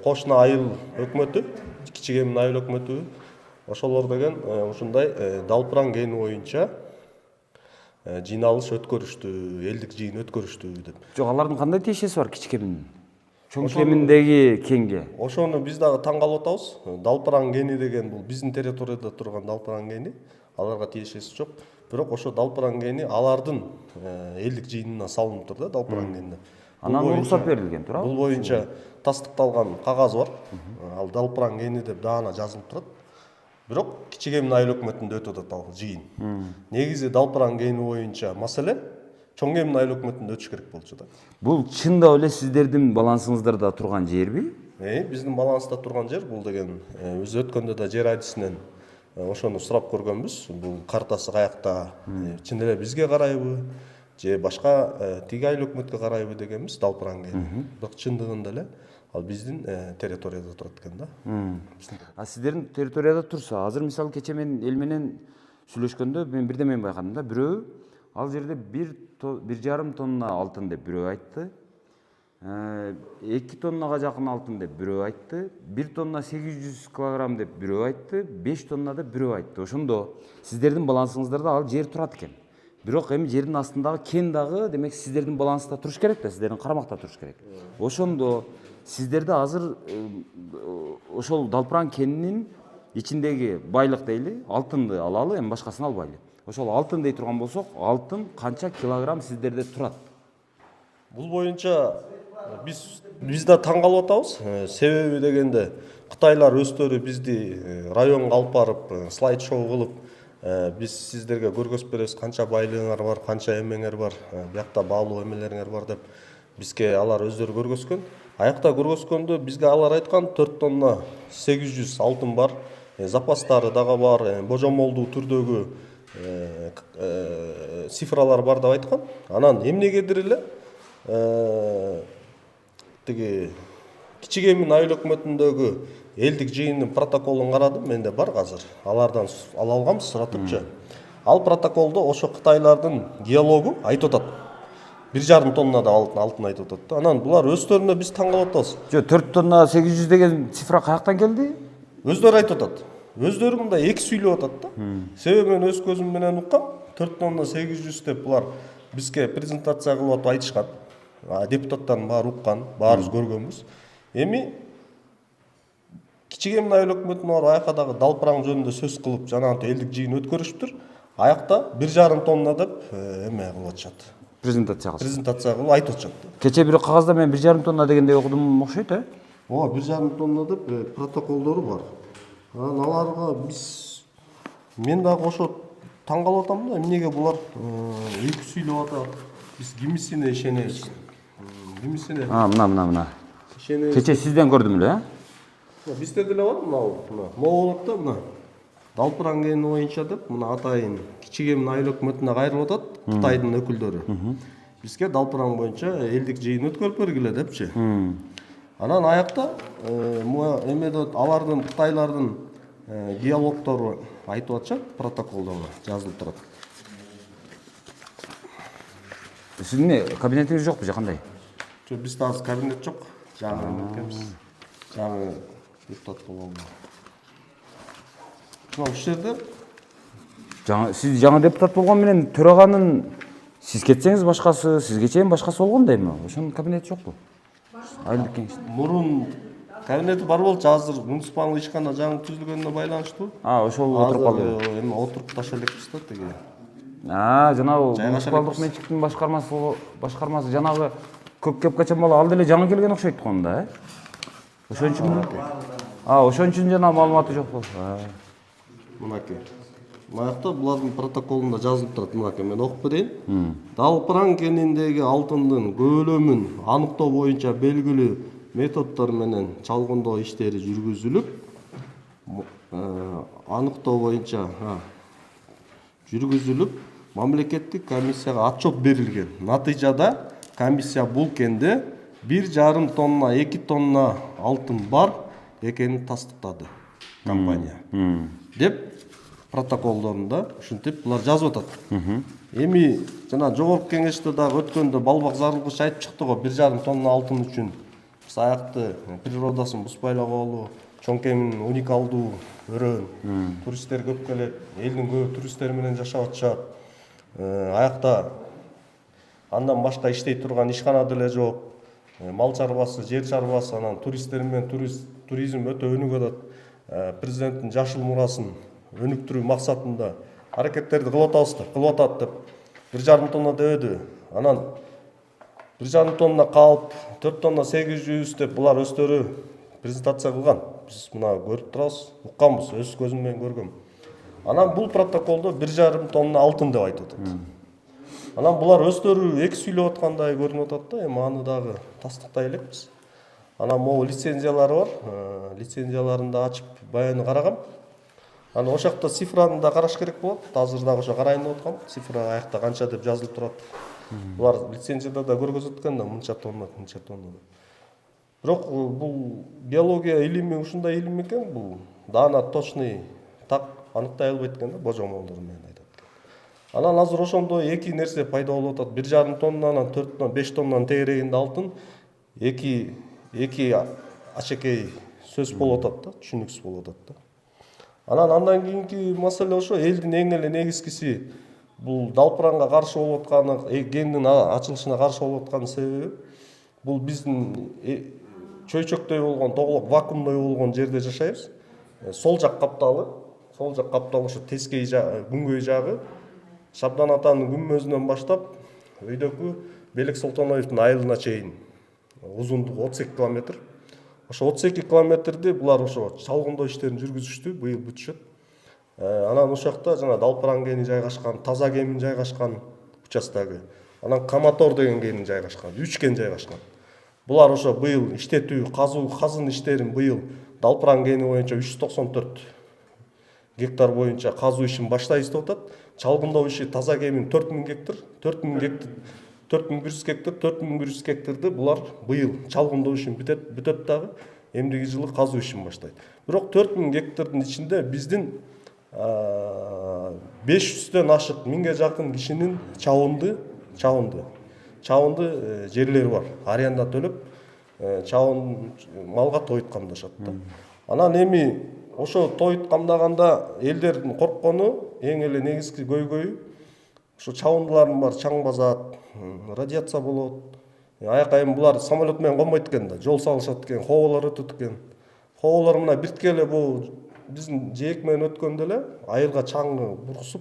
Кошуна айыл өкмөтү, Кичигемин айыл өкмөтү ошолор деген ушундай Далпыран кени боюнча жыйналыш өткөрүштү, элдик жыйын өткөрүштү деп. Жок, алардын кандай тиешеси бар Кичикеминдин? Чоң кеминдеги кенге. Ошону биз дагы таң калып атабыз. Далпыран кени деген бул биздин территорияда турган Далпыран кени, аларга тиешеси жок. Бирок ошо Далпыран кени алардын элдик жыйынына салынып тур да, Далпыран кени. Анан уруксат берилген, туурабы? Бул боюнча тастыкталган кагаз бар. Ал Далпыран кени деп даана жазылып турат. Бирок Кичигемин айыл өкмөтүндө өтүп атат ал жыйын. Негизи Далпыран кени боюнча маселе Чоң Кемин айыл өкмөтүндө өтүш керек болчу да. Бул чындап эле сиздердин балансыңыздарда турган жерби? Биздин баланста турган жер бул деген биз өткөндө да жер адисинен ошону сурап көргөнбүз. Бул картасы каякта, чын эле бизге карайбы, же башка тиги айыл өкмөткө карайбы дегенбиз, Далпыран кени. Бирок чындыгында эле ал биздин территорияда турат экен да. А сиздердин территорияда турса, азыр мисалы кече мен эл менен сүйлөшкөндө мен бирдемени байкадым да. Бирөө ал жерде 1,5 тонна алтын деп бирөө айтты. 2 тоннага жакын алтын деп бирөө айтты. 1 тонна 800 килограмм деп бирөө айтты. 5 тонна деп бирөө айтты. Ошондо сиздердин балансыңыздарда ал жер турат экен. Бирок эми жердин астындагы кен дагы демек сиздердин баланста туруш керек да, сиздердин карамакта туруш керек. Ошондо сиздерде азыр ошол Далпыран кенинин ичиндеги байлык дейли, алтынды алалы, эми башкасын албайлы. Ошол алтын дей турган болсок, алтын канча килограмм сиздерде турат? Бул боюнча биз да таң калып атабыз. Себеби дегенде Кытайлар өздөрү бизди районго алып барып, слайд шоу кылып, биз сиздерге көргөзүп беребиз канча байлыгыңар бар, канча эмеңер бар, биякта баалуу эмелериңер бар деп бизге алар өздөрү көргөзгөн. Аякта көргөзгөндө бизге алар айткан 4 тонна 800 алтын бар, запастары дагы бар, божомолдуу түрдөгү цифралар бар деп айткан. Анан эмнегедир эле тиги Кичигемин айыл өкмөтүндөгү элдик жыйындын протоколун карадым, менде бар азыр. Алардан ала алганбыз суратыпчы. Ал протоколдо ошо Кытайлардын геологу айтып атат. 1,5 тоннада алтын айтып атат. Анан булар өздөрүнө биз таң калып атабыз. Жок, 4 тонна 800 деген цифра каяктан келди? Өздөрү айтып атат. Өздөрү мындай эки сүйлөп атат да. Себеби мен өз көзүм менен уккам, 4 тонна 800 деп булар бизге презентация кылып атып айтышкан. Депутаттардын баары уккан, баарыбыз көргөнбүз. Эми Кичигемин айыл өкмөтүнүн аякта дагы Далпыран жөнүндө сөз кылып, жанагы элдик жыйын өткөрүштүр. Аякта 1,5 тонна деп эме кылып атышат. Презентация кылып айтып атышат. Кече бир кагазда мен 1,5 тонна дегенде окудум окшойт, 1,5 тонна деп протоколдору бар. Анан аларга мен дагы ошо таң калып атам да, эмнеге булар эки сүйлөп атат. Биз кимисине ишенебиз? Кимисине? Мына. Кече сизден көрдүм эле, Бизде деле бар мына. Могулат да мына. Далпыран кени боюнча деп мына атайын Кичигемин айыл өкмөтүнө кайрылып атат Кытайдын өкүлдөрү. Бизге Далпыран боюнча элдик жыйын өткөрүп бергиле депчи. Анан аякта эмеде алардын Кытайлардын геологтору айтып атышат, протоколдо жазылып турат. Сиздин кабинетиңиз жокпу же кандай? Жок, бизде азыр кабинет жок. Жаңы эметкенбиз. Жаңы депутат болгонбуз. Ушул жерде Сиз жаңы депутат болгон менен төраганын сиз кетсеңиз башкасы, сизге чейин башкасы болгон да эми. Ошонун кабинети жокпу? Айылдык кеңеште. Мурун кабинети бар болчу, азыр муниципалдык ишкана жаңы түзүлгөнүнө байланыштуу. Ошол отуруп калды. Эми отуруп таша элекпиз да тиги. Жанагы муниципалдык менчиктин башкармасы жанагы көп кеп качан бала ал деле жаңы келген окшойт го анда, Ошон үчүн Ошон үчүн жана маалыматы жок болду. Мынакей. Маякта булардын протоколунда жазылып турат. Мынакей мен окуп берейин. Далпыран кениндеги алтындын көлөмүн аныктоо боюнча белгилүү методдор менен чалгындоо иштери жүргүзүлүп, мамлекеттик комиссияга отчет берилген. Натыйжада комиссия бул кенде 1,5 тонна, 2 тонна алтын бар экенин тастыктады компания. Деп протоколдорунда ушинтип булар жазып атат. Эми жана жогорку кеңеште дагы өткөндө Балбак Зарылгыч айтып чыкты го 1,5 тонна алтын үчүн биз аякты природасын бузбай эле коелу, чоң кемин уникалдуу өрөөн, туристтер көп келет, элдин көбү туристтер менен жашап атышат. Аякта андан башка иштей турган ишкана деле жок. Мал чарбасы, жер чарбасы, анан туристтер менен туризм өтө өнүгүп атат. Президенттин жашыл мурасын өнүктүрүү максатында аракеттерди кылып атат деп 1,5 тонна дебеди. Анан 1,5 тонна калп, 4 тонна 800 деп булар өздөрү презентация кылган. Биз мына көрүп турабыз, укканбыз, өз көзүм менен көргөм. Анан бул протоколдо 1,5 тонна алтын деп айтып атат. Анан булар өздөрү эки сүйлөп аткандай көрүнүп атат да, эми аны дагы тастыктай элекпиз. Анан могу лицензиялары бар, лицензияларын да ачып баяны карагам. Анан ошол жакта цифраны да караш керек болот. Азыр дагы ошо карайын деп аткам. Цифра аякта канча деп жазылып турат. Булар лицензияда да көргөзүп аткан да мынча тонна. Бирок бул биология илими ушундай илим экен, бул даана точный так аныктай албайт экен да, божомолдор менен айтат. Анан азыр ошондой эки нерсе пайда болуп атат. 1,5 тоннанан 4 тонна, 5 тоннанын тегерегинде алтын эки ачекей сөз болуп атат да, түшүнүксүз болуп атат да. Андан кийинки маселе ошо элдин эң эле негизгиси бул далпыранга каршы болуп атканы, кендин ачылышына каршы болуп атканын себеби бул биздин чөйчөктөй болгон, тоголок вакуумдой болгон жерде жашайбыз. Сол жак капталы ошо тескей күнгөй жагы Шабдан атанын күмбөзүнөн баштап өйдөкү Белек Солтоноевдун айылына чейин узундугу 32 километр. Ошо 32 километрди булар ошо чалгындоо иштерин жүргүзүштү, быйыл бүтүшөт. Анан ошол жакта жана далпыран кени жайгашкан, таза кемин жайгашкан участогу. Анан Каматор деген кени жайгашкан, 3 кен жайгашкан. Булар ошо быйыл иштетүү, казын иштерин быйыл далпыран кени боюнча 394 гектар боюнча казуу ишин баштайбыз деп атат. Чалгындоо иши таза кемин 4000 гектар, 4100 гектарды булар быйыл чалгындоо ишин бүтөт дагы, эмдиги жылы казуу ишин баштайт. Бирок 4000 гектардын ичинде биздин 500дөн ашык 1000ге жакын кишинин чабынды жерлери бар. Аренда төлөп чабын малга тоют камдашат да. Анан эми ошо тоют камдаганда элдердин корккону эң эле негизги көйгөйү ошо чабындылардын баары чаң базат, радиация болот. Аяка эми булар самолет менен конбойт экен да, жол салышат экен, хоболор өтөт экен. Хоболор мына бирткеле бул биздин жээк менен өткөндө эле айылга чаңы буркусуп,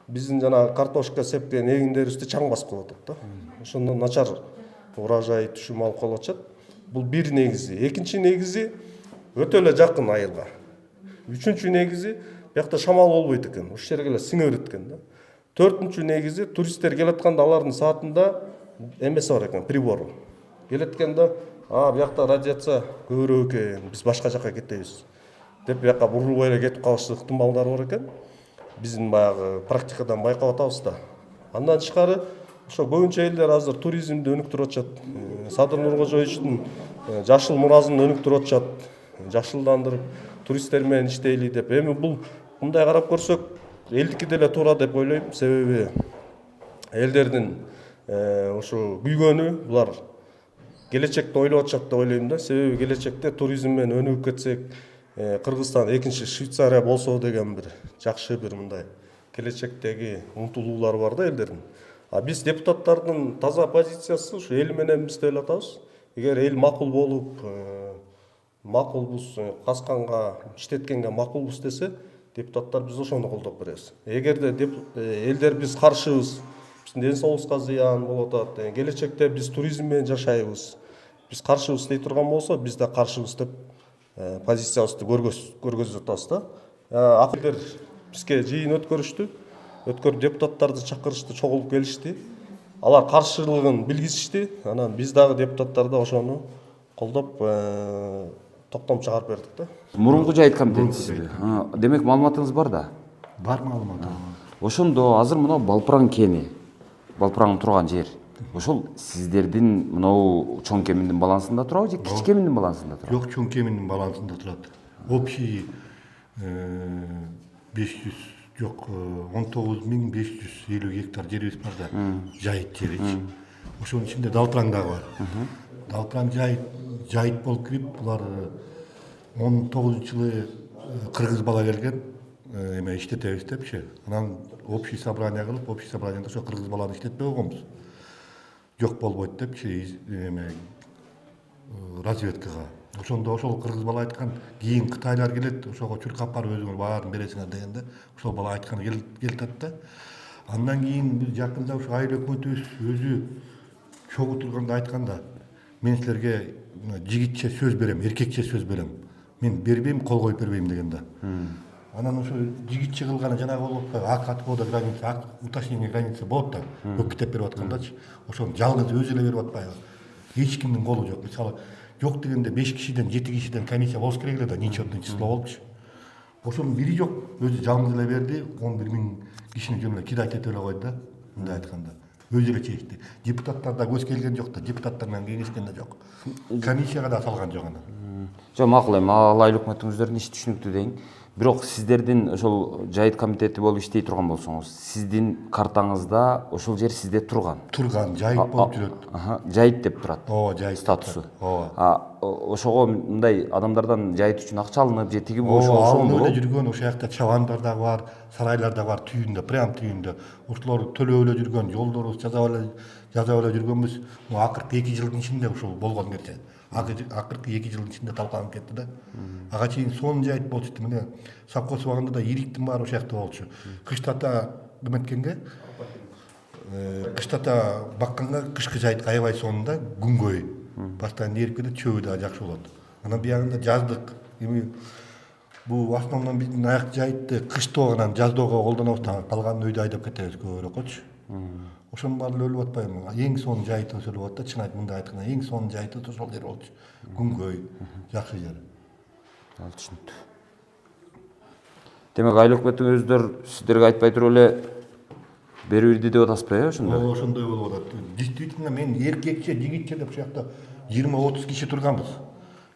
биздин жана картошка сепкен эгиндерибизди чаң басып калып атат да. Ошондон начар урожай түшүм алып калып атышат. Бул бир негизи. Экинчи негизи өтө эле жакын айылга. Үчүнчү негизи биякта шамал болбойт экен, ушул жерге эле сиңе берет экен да. Төртүнчү негизи туристтер келатканда алардын саатында эмеси бар экен, прибор. Келеткенде, биякта радиация көбүрөөк экен, биз башка жакка кетебиз деп бияка бурулбай эле кетип калышы ыктымалдары бар экен. Биздин баягы практикадан байкап атабыз да. Андан тышкары ошо көбүнчө элдер азыр туризмди өнүктүрүп атышат. Садыр Нуркожоевичтин жашыл муразын өнүктүрүп атышат. Жашылдандырып туристтер менен иштейли деп. Эми бул мындай карап көрсөк, элдики деле туура деп ойлойм. Себеби элдердин ошо күйгөнү булар келечекти ойлоп атышат деп ойлойм да. Себеби келечекте туризм менен өнүгүп кетсек, Кыргызстан экинчи Швейцария болсо деген бир жакшы бир мындай келечектеги умтулуулар бар да элдердин. Биз депутаттардын таза позициясы ушу эл менен биз деп атабыз. Эгер эл макул болуп, макулбуз, касканга, иштеткенге макулбуз десе, депутаттар биз ошону колдоп беребиз. Эгерде элдер биз каршыбыз, биздин ден соолугубузга зыян болуп атат, келечекте биз туризм менен жашайбыз, биз каршыбыз дей турган болсо, биз да каршыбыз деп позициябызды көргөзүп атабыз да. Акылдер бизге жыйын өткөрүштү. Өткөрүп депутаттарды чакырышты, чогулуп келишти. Алар каршылыгын билгизишти. Анан биз дагы депутаттар да ошону колдоп токтом чыгарып бердик да. Мурунку жайыт комитетисиз. Демек маалыматыңыз бар да? Бар маалымат. Ошондо азыр мына Балпыран кени, Балпыран турган жер. Ошол сиздердин мынау чоң кеминдин балансында турабы же кичи кеминдин балансында турабы? Жок, чоң кеминдин балансында турат. Общий 500 жок 19550 гектар жерибиз бар да, жайыт жеричи. Ошонун ичинде Далтыран дагы бар. Далтыран жайыт болуп кирип, булар 19-жылы кыргыз бала келген, эме иштетебиз депчи. Анан общий собрание кылып, общий собраниеде ошо кыргыз баланы иштетпей койгонбуз. Жок болбойт депчи, эме разведкага. Ошондо ошол кыргыз бала айткан, кийин кытайлар келет, ошого чуркап барып өзүңөр баарын бересиңер дегенде, ошол бала айтканы келтат да. Андан кийин биз жакында ошо айыл өкмөтүбүз өзү чогуу турганда айтканда, мен силерге жигитче сөз берем, эркекче сөз берем. Мен бербейм, кол коюп бербейм деген да. Анан ошо жигитче кылганы жанагы болуп атпайбы, ак отвода граница, ак уточнение границы болот да, өкүтеп берип аткандачы. Ошону жалгыз өзү эле берип атпайбы. Эч кимдин колу жок. Мисалы, жок дегенде 5 кишиден, 7 кишиден комиссия болуш керек эле да, нечетный число болчу. Ошонун бири жок, өзү жалгыз эле берди, 11 000 кишини жөн эле кидать этип эле койду да, мындай айтканда. Өзү эле чечти. Депутаттар да көз келген жок да, депутаттар менен кеңешкен да жок. Комиссияга да салган жок аны. Жок, макул эми ал айыл өкмөтүңүздөрдүн иши түшүнүктүү дейин. Бирок сиздердин ошол жайыт комитети болуп иштей турган болсоңуз, сиздин картаңызда ошол жер сизде турган. Турган, жайыт болуп жүрөт. Жайыт деп турат. Ооба, жайыт статусу. Ооба. Ошого мындай адамдардан жайыт үчүн акча алынып же тиги болушу ошондо эле жүргөн, ошол жакта чабандар да бар, сарайлар да бар түйүндө, прям түйүндө. Ошолор төлөп эле жүргөн, жолдорубуз жазап эле жүргөнбүз. Акыркы 2 жылдын ичинде ушул болгон нерсе. Акыркы 2 жылдын ичинде талкаланып кетти да. Ага чейин сонун жайыт болчу. Мына совхоз убагында да ириктин баары ошол жакта болчу. Кыштата кыметкенге, кыштата бакканга кышкы жайытка аябай сонунда күнгөй. Постоянно эрип кетет, чөбү да жакшы болот. Анан биягында жаздык, эми бул основном биздин аяк жайытты кыштоогунан жаздоого колдонобуз да, калган өйдө айдап кетебиз көбүрөөкчү. Ошонун баары өлүп атпайбы? Эң сонун жайыты ошол болот да, чын айтып мындай айтканда, эң сонун жайыты ошол жер болчу. Күнгөй, жакшы жер. Ал түшүнүктүү. Демек айыл өкмөтүңүздөр сиздерге айтпай туруп эле берип ирди деп атасызбы, ошондой? Ошондой болуп атат. Действительно мен эркекче, жигитче деп ушул жакта 20-30 киши турганбыз.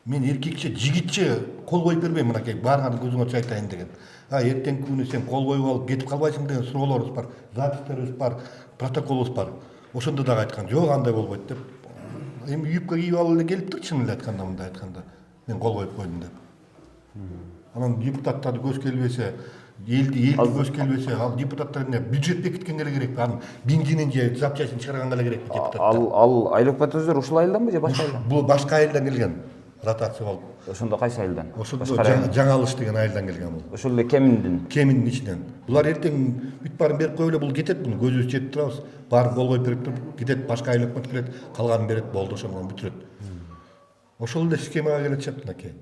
Мен эркекче, жигитче кол коюп бербейм, мынакей баарыңарды көзүңөрчү айтайын деген. Эртеңки күнү сен кол коюп алып кетип калбайсың деген суроолорубуз бар, запистерибиз бар, протоколубуз бар. Ошондо дагы айткан, жок андай болбойт деп. Эми юбка кийип алып эле келиптир, чын эле айтканда, мындай айтканда. Мен кол коюп койдум деп. Анан депутаттарды көз келбесе, элди көз келбесе, ал депутаттар эмне бюджет бекиткенге эле керек, анын бензинин же запчастин чыгарганга эле керек депутаттар. Ал айыл өкмөтүңүздөр ушул айылданбы же башка айылдан? Бул башка айылдан келген. Ротация болуп. Ошондо кайсы айылдан? Ошондо Жаңа Алыш деген айылдан келген бул. Ошол эле кеминдин. Кеминдин ичинен. Булар эртең бүт баарын берип коюп эле бул кетет, муну көзүбүз жетип турабыз. Баарын кол коюп берип туруп кетет, башка айыл өкмөт келет, калганын берет, болду, ошол менен бүтүрөт. Ошол эле схемага келет чап мынакей.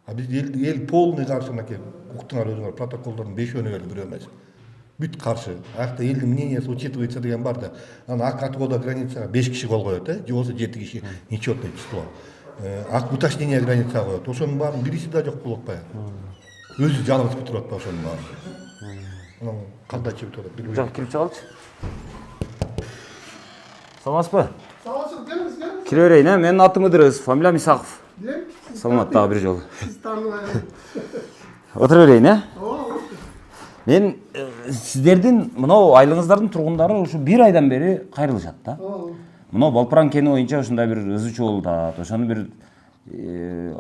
А биз эл полный каршы мынакей. Уктуңар өзүңөр протоколдордун 5-өөнү эле бирөө эмес. Бүт каршы. Акта элдин мнениясы учитывается деген бар да. Анан ак отвода границага 5 киши кол коет, же болбосо 7 киши, нечетный число. Ак уточнение границага коет. Ошонун баарын бириси да жок болуп атпайбы? Өзү жалгыз бүтүрүп атпайбы ошонун баарын? Анан кандай чебит болот билбейм. Жак кирип чыгалчы. Саламатсызбы? Саламатсызбы, келиңиз, келиңиз. Кире берейин, менин атым Ыдырыс, фамилиям Исаков. Саламат, дагы бир жолу. Сиз тааныбайм. Отура берейин, Мен сиздердин мынау айылыңыздардын тургундары ушу 1 айдан бери кайрылышат да. Мынау Балпыран кени боюнча ушундай бир ызы чуу болот, ошону бир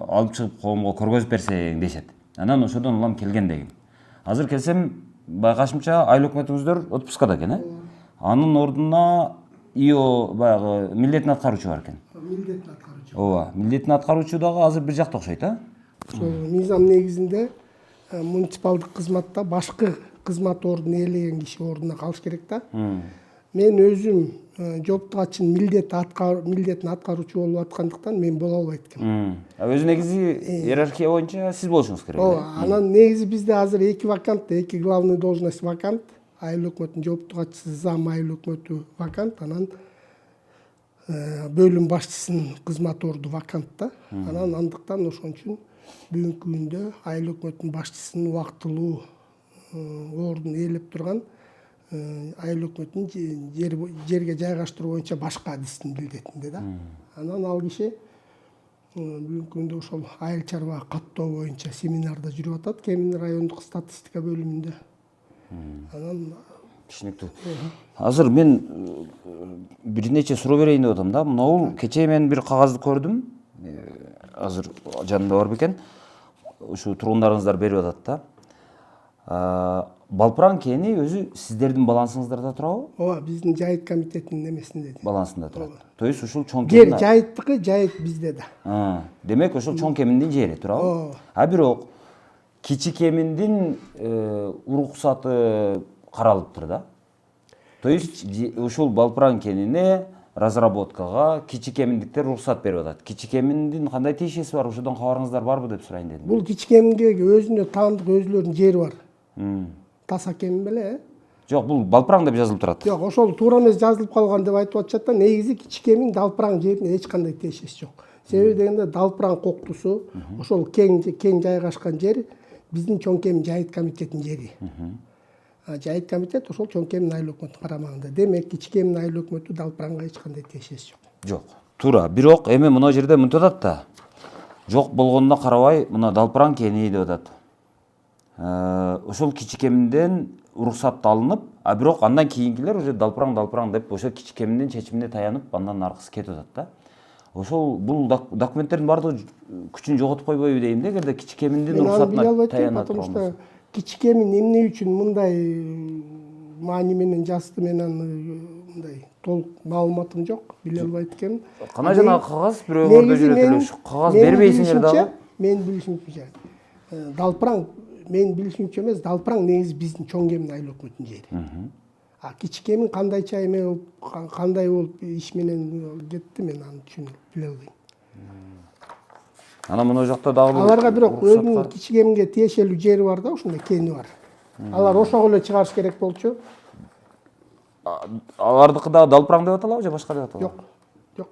алып чыгып коомго көргөзүп берсең дешет. Анан ошодон улам келген дегим. Азыр келсем, байкашымча айыл өкмөтүңүздөр отпускада экен, Анын ордуна ИО баягы милдетин аткаруучу бар экен. Милдетин аткаруучу. Ооба, милдетин аткаруучу дагы азыр бир жакта окшойт, Мыйзам негизинде муниципалдык кызматта башкы кызмат ордун ээлеген киши ордуна калыш керек да. Мен өзүм жооптук катчынын милдетин аткаруучу болуп аткандыктан мен боло албайт экенмин. Өзү негизи иерархия боюнча сиз болушуңуз керек. Ооба, анан негизи бизде азыр 2 вакант, 2 главный должность вакант. Айыл өкмөтүнүн жооптук катчысы зам айыл өкмөтү вакант, анан бөлүм башчысынын кызмат орду вакант да. Анан андыктан ошон үчүн бүгүнкү күндө айыл өкмөтүнүн башчысынын убактылуу ордун ээлеп турган айыл өкмөтүнүн жерге жайгаштыруу боюнча башка адистин милдетинде да. Анан ал киши бүгүнкү күндө ошол айыл чарба каттоо боюнча семинарда жүрүп атат Кемин райондук статистика бөлүмүндө. Анан түшүнүктүү. Азыр мен бир нече суроо берейин деп атам да. Могул кечээ мен бир кагазды көрдүм. Азыр жанымда бар бекен. Ушу тургундарыңыздар берип атат да. Балпыран кени өзү сиздердин балансыңыздарда турабы? Ооба, биздин жайыт комитетинин эмесинде. Балансында турат. То есть ушул чоң жер жайыттыкы жайыт бизде да. Демек ушул чоң кеминдин жери турабы? А бирок кичи кеминдин уруксаты каралыптыр да. То есть ушул Балпыран кенине разработкага кичи кеминдиктер уруксат берип атат. Кичи кеминдин кандай тиешеси бар? Ушудан кабарыңыздар барбы деп сурайын дедим. Бул кичи кеминге өзүнө таандык өзүлөрүнүн жери бар. Таса кемин беле? Жок, бул Балпыран деп жазылып турат. Жок, ошол туура эмес жазылып калган деп айтып атышат да. Негизи кичи кемин Далпыран жерине эч кандай тиешеси жок. Себеби дегенде Далпыран коктусу ошол кең жайгашкан жер биздин чоң кемин жайыт комитетинин жери. Жайыт комитет ошол чоң кемин айыл өкмөтүнүн карамагында. Демек кичи кемин айыл өкмөтү Далпыранга эч кандай тиешеси жок. Жок. Туура. Бирок эми мына жерде мынтип атат да. Жок болгонуна карабай, мына Далпыран кени деп атат. Ошол кичи кеминден уруксат алынып, а бирок андан кийинкилер уже Далпыран деп ошо кичи кеминдин чечимине таянып, андан аркысы кетип атат да. Ошол бул документтердин баардыгы күчүн жоготуп койбойбу дейм да, эгерде кичи кеминдин уруксатына таянат. Потому что кичи кемин эмне үчүн мындай маани менен жазды, менен мындай толук маалыматым жок, биле албайт экенмин. Кана жана кагаз бирөөлөрдө жүрөт эле, ушу кагаз бербейсиңер дагы. Мен билишимче Далпыран мен билишимче эмес, Далпыран негизи биздин чоң кемин айыл өкмөтүнүн жери. Кичи кемин кандайча эме болуп, кандай болуп иш менен кетти, мен аны түшүнүп биле албайм. Анан мына жакта дагы аларга бирок өзүнүн кичи кеминге тиешелүү жери бар да, ушундай кени бар. Алар ошого эле чыгарыш керек болчу. Алардыкы да Далпыран деп аталабы же башка деп аталабы? Жок.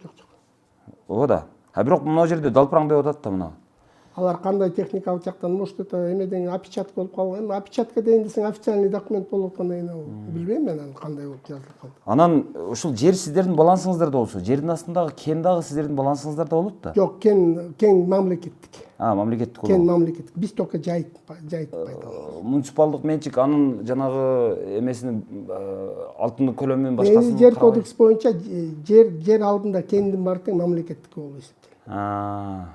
Ооба да. А бирок мына жерде Далпыран деп атат да мына. Алар кандай техникалык жактан, может это эмеден опечатка болуп калган. Эми опечатка дейин десең официальный документ болуп аткандай билбейм мен аны кандай болуп жазылып калды. Анан ушул жер сиздердин балансыңыздарда болсо, жердин астындагы кен дагы сиздердин балансыңыздарда болот да? Жок, кен мамлекеттик. Мамлекеттик болот. Кен мамлекеттик. Биз только жайыт пайдаланабыз. Муниципалдык менчик анын жанагы эмесинин алтындын көлөмүнүн башкасын жер кодекс боюнча жер алдында кендин баары тең мамлекеттик болуп эсептелет.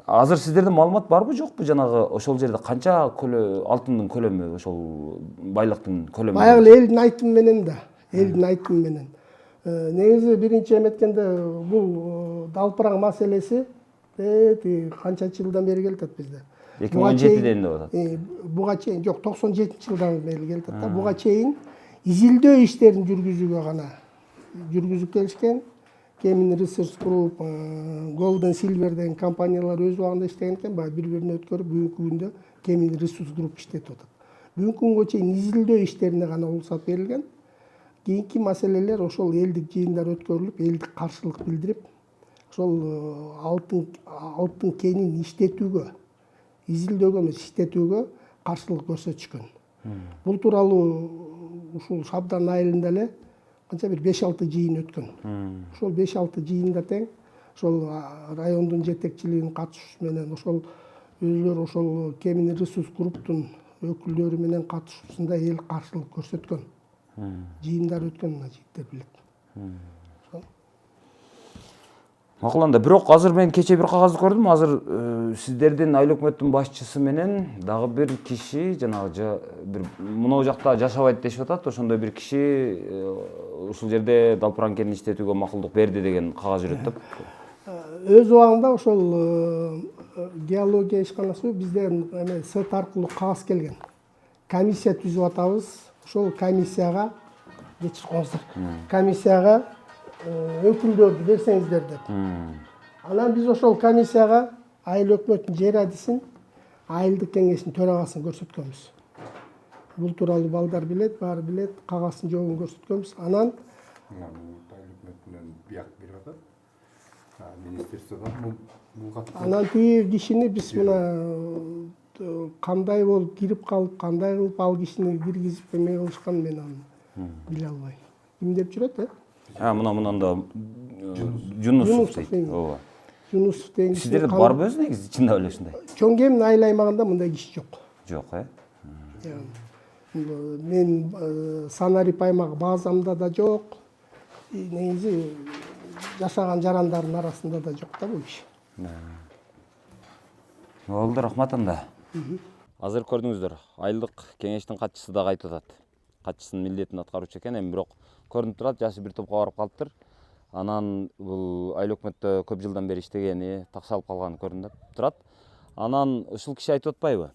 Азыр сиздерде маалымат барбы жокпу жанагы ошол жерде канча алтындын көлөмү, ошол байлыктын көлөмү? Баягы эле элдин айтымы менен да, элдин айтымы менен. Негизи биринчи эметкенде бул Далпыран маселеси канча жылдан бери келатат бизде. 2017-ден деп атат. Буга чейин жок, 97-жылдан бери келатат да. Буга чейин изилдөө иштерин жүргүзүүгө гана жүргүзүп келишкен. Кемин Research Group, Golden Silver деген компаниялар өз убагында иштеген экен, баягы бири-бирине өткөрүп бүгүнкү күндө Кемин Research Group иштетип атат. Бүгүнкү күнгө чейин изилдөө иштерине гана уруксат берилген. Кийинки маселелер ошол элдик жыйындар өткөрүлүп, элдик каршылык билдирип, ошол алтын кенин иштетүүгө, изилдөөгө эмес иштетүүгө каршылык көрсөтүшкөн. Бул тууралуу ушул Шабдан айылында эле канча бир 5-6 жыйын өткөн. Ошол 5-6 жыйында тең ошол райондун жетекчилигинин катышуусу менен ошол өзүлөрү ошол Кемин Resource Group'тун өкүлдөрү менен катышуусунда эл каршылык көрсөткөн. Жыйындар өткөн, мына жигиттер билет. Макул анда, бирок азыр мен кече бир кагазды көрдүм. Азыр сиздердин айыл өкмөттүн башчысы менен дагы бир киши жанагы бир мына жакта жашабайт дешип атат. Ошондой бир киши ушул жерде Далпыран кенин иштетүүгө макулдук берди деген кагаз жүрөт деп. Өз убагында ошол геология ишканасы бизден эме сет аркылуу кагаз келген. Комиссия түзүп атабыз. Ошол комиссияга кечирип коңуздар. Комиссияга өкүлдөрдү берсеңиздер деп. Анан биз ошол комиссияга айыл өкмөттүн жер адисин, айылдык кеңештин төрагасын көрсөткөнбүз. Бул тууралуу балдар билет, баары билет, кагаздын жообун көрсөткөнбүз. Анан айыл өкмөтүнөн бияк берип атат. Министерстводон бул катты. Анан тиги кишини биз мына кандай болуп кирип калып, кандай кылып ал кишини киргизип эме кылышкан мен аны биле албайм. Ким деп жүрөт, Мынанда Жунусов дейт. Ооба. Жунусов деген киши. Сиздерде барбы өзү негизи чындап эле ушундай? Чоң Кемин айыл аймагында мындай киши жок. Жок, Мен Санарип аймагы базамда да жок. Негизи жашаган жарандардын арасында да жок да бул киши. Болду, рахмат анда. Азыр көрдүңүздөр, айылдык кеңештин катчысы дагы айтып атат. Катчысынын милдетин аткаруучу экен, эми бирок көрүнүп турат, жашы бир топко барып калыптыр. Анан бул айыл өкмөттө көп жылдан бери иштегени, такшалып калганы көрүнүп турат. Анан ушул киши айтып атпайбы?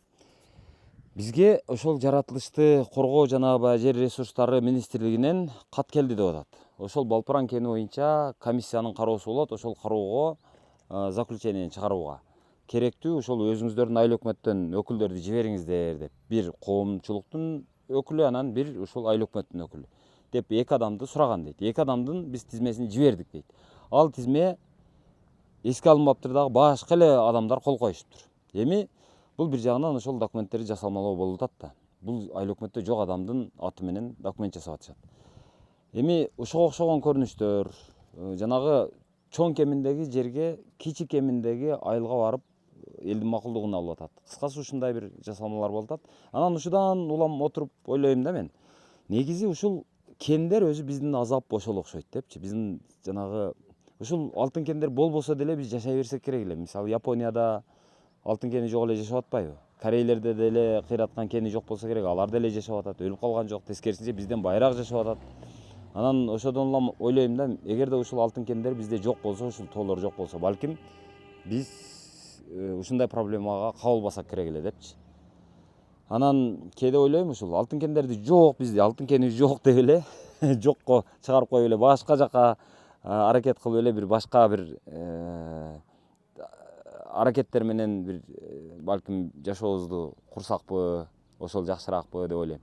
Бизге ошол жаратылышты коргоо жана баягы жер ресурстары министрлигинен кат келди деп атат. Ошол Балпыран кени боюнча комиссиянын кароосу болот, ошол кароого заключение чыгарууга керектүү ошол өзүңүздөрдүн айыл өкмөттөн өкүлдөрдү жибериңиздер деп. Бир коомчулуктун өкүлү, анан бир ушул айыл өкмөттүн өкүлү деп 2 адамды сураган дейт. 2 адамдын биз тизмесин жибердик дейт. Ал тизме эске алынбаптыр дагы, башка эле адамдар кол коюшуптур. Эми бул бир жагынан ошол документтерди жасалмалоо болуп атат да. Бул айыл өкмөттө жок адамдын аты менен документ жасап атышат. Эми ошого окшогон көрүнүштөр жанагы чоң кеминдеги жерге кичи кеминдеги айылга барып элдин макулдугун алып атат. Кыскасы ушундай бир жасалмалар болуп атат. Анан ушудан улам отуруп ойлойм да мен. Негизи ушул кендер өзү биздин азап ошол окшойт депчи. Биздин жанагы ушул алтын кендер болбосо деле биз жашай берсек керек эле. Мисалы Японияда алтын кени жок эле жашап атпайбы? Корейлерде деле кыйраткан кени жок болсо керек, алар деле жашап атат, өлүп калган жок. Тескерисинче бизден байыраак жашап атат. Анан ошодон улам ойлойм да, эгерде ушул алтын кендер бизде жок болсо, ушул тоолор жок болсо, балким биз ушундай проблемага кабылбасак керек эле депчи. Анан кээде ойлойм ушул алтын кендерди жок, бизде алтын кени жок деп эле жокко чыгарып коюп эле башка жака аракет кылып эле бир башка бир аракеттер менен бир балким жашообузду курсакпы, ошол жакшыраакпы деп ойлойм.